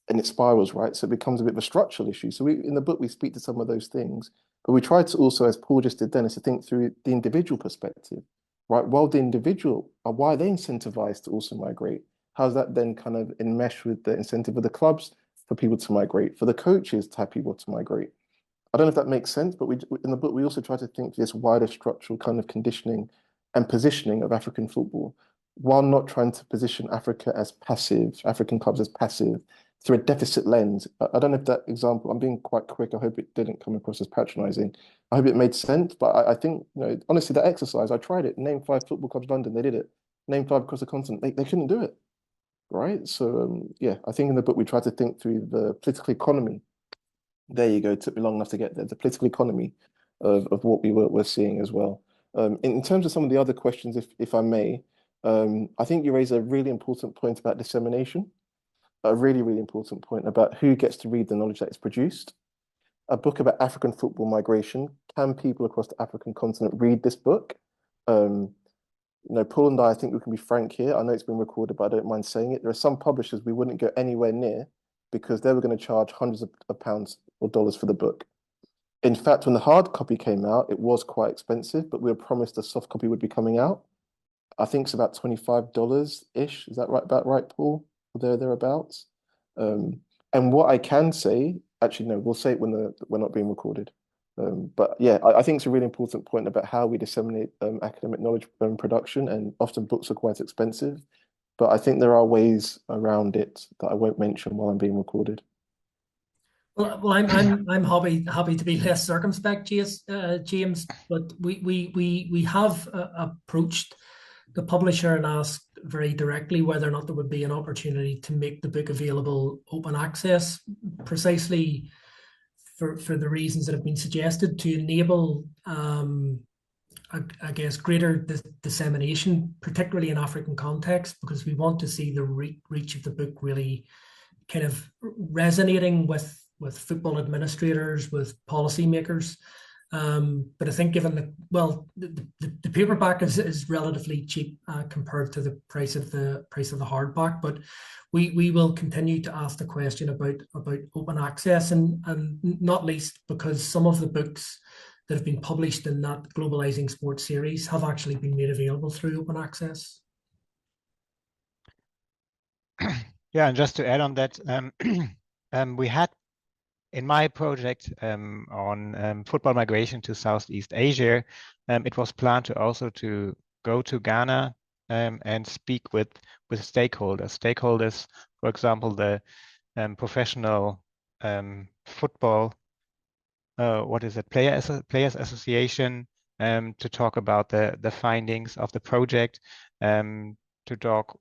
and it spirals, right? So it becomes a bit of a structural issue. So in the book, we speak to some of those things, but we try to also, as Paul just did then, is to think through the individual perspective, right? While the individual, why are they incentivized to also migrate? How's that then kind of enmesh with the incentive of the clubs for people to migrate, for the coaches to have people to migrate? I don't know if that makes sense, but in the book, we also try to think this wider structural kind of conditioning and positioning of African football, while not trying to position Africa as passive, African clubs as passive, through a deficit lens. I don't know if that example, I'm being quite quick. I hope it didn't come across as patronizing. I hope it made sense, but I think, honestly, that exercise, I tried it. Name 5 football clubs in London, they did it. Name 5 across the continent, they couldn't do it, right? So, yeah, I think in the book, we try to think through the political economy There you go. It took me long enough to get there. The political economy of what we're seeing as well. In terms of some of the other questions, if I may, I think you raise a really important point about dissemination, a really, really important point about who gets to read the knowledge that is produced. A book about African football migration. Can people across the African continent read this book? Paul and I think we can be frank here. I know it's been recorded, but I don't mind saying it. There are some publishers we wouldn't go anywhere near because they were going to charge hundreds of pounds or dollars for the book. In fact, when the hard copy came out, it was quite expensive, but we were promised a soft copy would be coming out. I think it's about $25-ish. Is that about right, Paul? Or thereabouts. And what I can say, actually, no, we'll say it when we're not being recorded. But yeah, I think it's a really important point about how we disseminate academic knowledge production, and often books are quite expensive. But I think there are ways around it that I won't mention while I'm being recorded. Well, I'm happy to be less circumspect, James. But we have approached the publisher and asked very directly whether or not there would be an opportunity to make the book available open access, precisely for the reasons that have been suggested, to enable, I guess, greater dissemination, particularly in African context, because we want to see the reach of the book really kind of resonating with football administrators, with policymakers. But I think given the paperback is relatively cheap compared to the price of the hardback, but we will continue to ask the question about open access, and not least because some of the books that have been published in that Globalizing Sports series have actually been made available through open access. Yeah, and just to add on that, we had in my project on football migration to Southeast Asia, it was planned to also to go to Ghana and speak with stakeholders. Stakeholders, for example, the professional football, Players Association, to talk about the findings of the project, to talk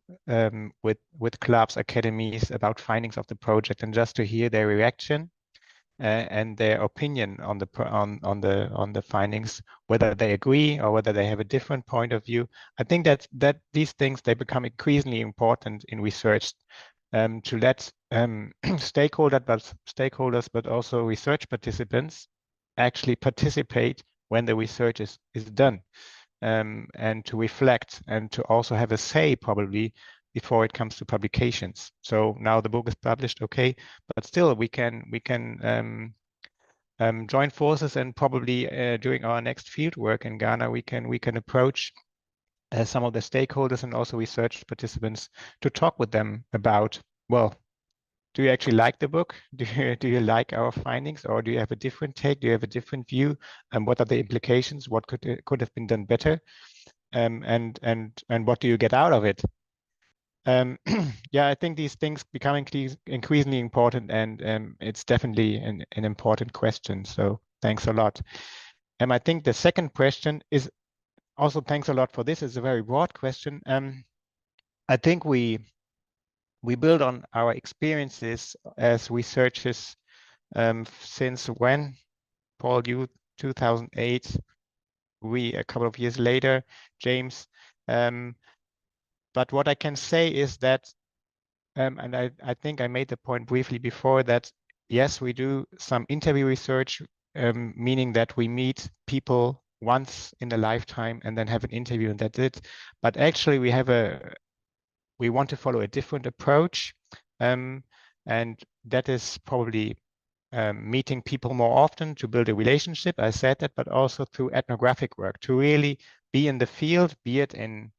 with clubs, academies about findings of the project, and just to hear their reaction. And their opinion on the findings, whether they agree or whether they have a different point of view. I think that these things, they become increasingly important in research, to let stakeholders, but also research participants actually participate when the research is done, and to reflect and to also have a say probably before it comes to publications. So now the book is published, okay, but still we can join forces, and probably during our next field work in Ghana, we can approach some of the stakeholders and also research participants to talk with them about, well, do you actually like the book? Do you like our findings, or do you have a different take? Do you have a different view? And what are the implications? What could have been done better? And what do you get out of it? Yeah, I think these things become increasingly important, and it's definitely an important question. So thanks a lot. I think the second question is also, thanks a lot for this. It's a very broad question. I think we build on our experiences as researchers since when, Paul, you 2008, we a couple of years later, James. But what I can say is that, and I think I made the point briefly before, that yes, we do some interview research, meaning that we meet people once in a lifetime and then have an interview and that's it. But actually we want to follow a different approach, and that is probably meeting people more often to build a relationship. I said that, but also through ethnographic work, to really be in the field, be it in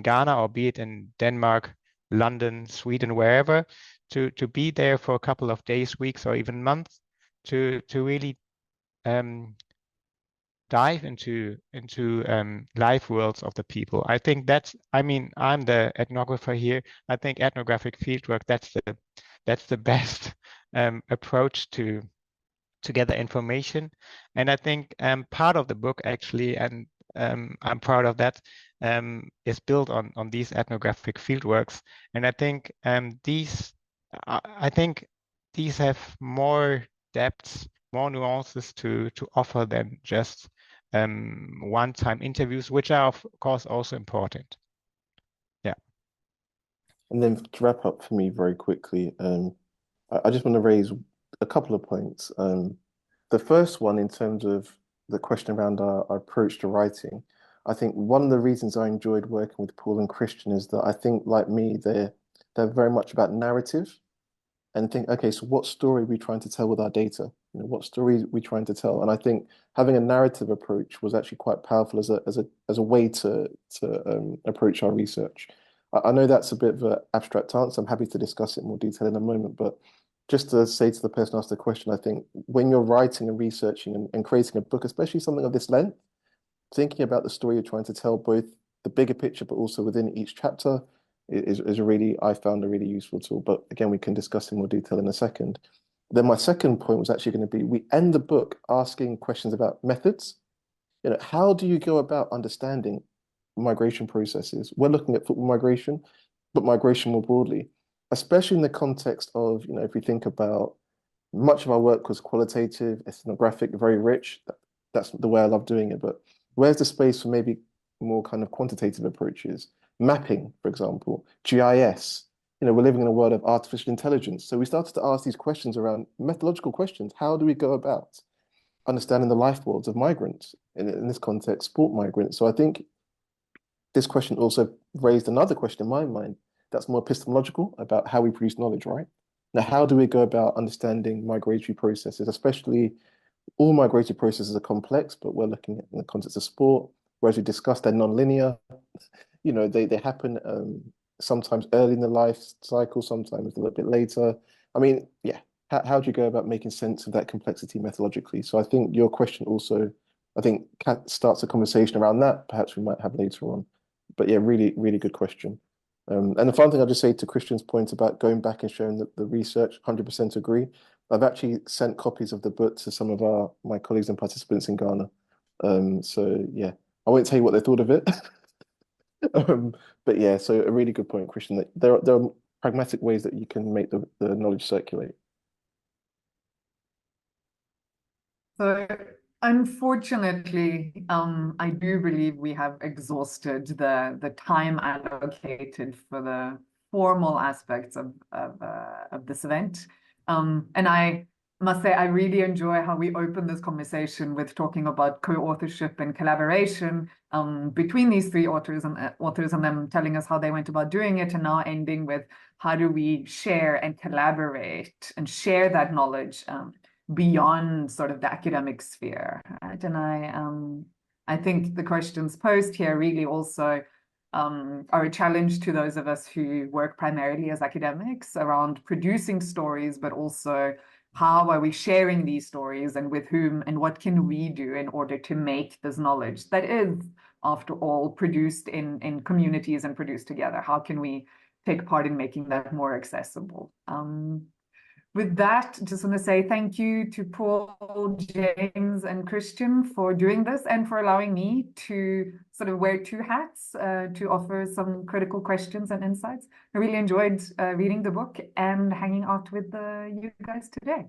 Ghana or be it in Denmark, London, Sweden, wherever, to be there for a couple of days, weeks, or even months, to really dive into life worlds of the people. I think I'm the ethnographer here. I think ethnographic fieldwork, that's the best approach to gather information. And I think part of the book actually, and I'm proud of that, is built on these ethnographic fieldworks. And I think these have more depth more nuances to offer than just one-time interviews, which are of course also important. Yeah. And then to wrap up for me very quickly, I just want to raise a couple of points. The first one, in terms of the question around our approach to writing, I think one of the reasons I enjoyed working with Paul and Christian is that I think, like me, they're very much about narrative, and think, okay, so what story are we trying to tell with our data? You know, what story are we trying to tell? And I think having a narrative approach was actually quite powerful as a way to approach our research. I know that's a bit of an abstract answer. I'm happy to discuss it in more detail in a moment, but just to say to the person who asked the question, I think when you're writing and researching and creating a book, especially something of this length, thinking about the story you're trying to tell, both the bigger picture, but also within each chapter, is a really, I found a really useful tool. But again, we can discuss in more detail in a second. Then my second point was actually going to be, we end the book asking questions about methods. You know, how do you go about understanding migration processes? We're looking at football migration, but migration more broadly, especially in the context of, you know, if we think about, much of our work was qualitative, ethnographic, very rich. That's the way I love doing it. But where's the space for maybe more kind of quantitative approaches? Mapping, for example, GIS. You know, we're living in a world of artificial intelligence. So we started to ask these questions around methodological questions. How do we go about understanding the life worlds of migrants, in this context, sport migrants? So I think this question also raised another question in my mind that's more epistemological, about how we produce knowledge, right? Now, how do we go about understanding migratory processes, especially all migratory processes are complex, but we're looking at in the context of sport, whereas we discussed they're non-linear. You know, they happen sometimes early in the life cycle, sometimes a little bit later. I mean, yeah, how do you go about making sense of that complexity methodologically? So I think your question also, I think, starts a conversation around that, perhaps we might have later on. But yeah, really, really good question. And the final thing I'll just say to Christian's point about going back and showing the research, 100% agree. I've actually sent copies of the book to some of my colleagues and participants in Ghana. So yeah, I won't tell you what they thought of it. But yeah, so a really good point, Christian, that there are pragmatic ways that you can make the knowledge circulate. So unfortunately, I do believe we have exhausted the time allocated for the formal aspects of this event. And I must say, I really enjoy how we open this conversation with talking about co-authorship and collaboration between these three authors and them telling us how they went about doing it, and now ending with how do we share and collaborate and share that knowledge beyond sort of the academic sphere, right? And I think the questions posed here really also are a challenge to those of us who work primarily as academics around producing stories, but also how are we sharing these stories and with whom, and what can we do in order to make this knowledge that is, after all, produced in communities and produced together? How can we take part in making that more accessible? With that, just want to say thank you to Paul, James, and Christian for doing this and for allowing me to sort of wear two hats to offer some critical questions and insights. I really enjoyed reading the book and hanging out with you guys today.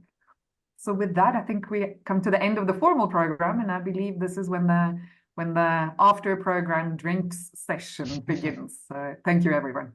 So with that, I think we come to the end of the formal program, and I believe this is when the after program drinks session begins. So thank you, everyone.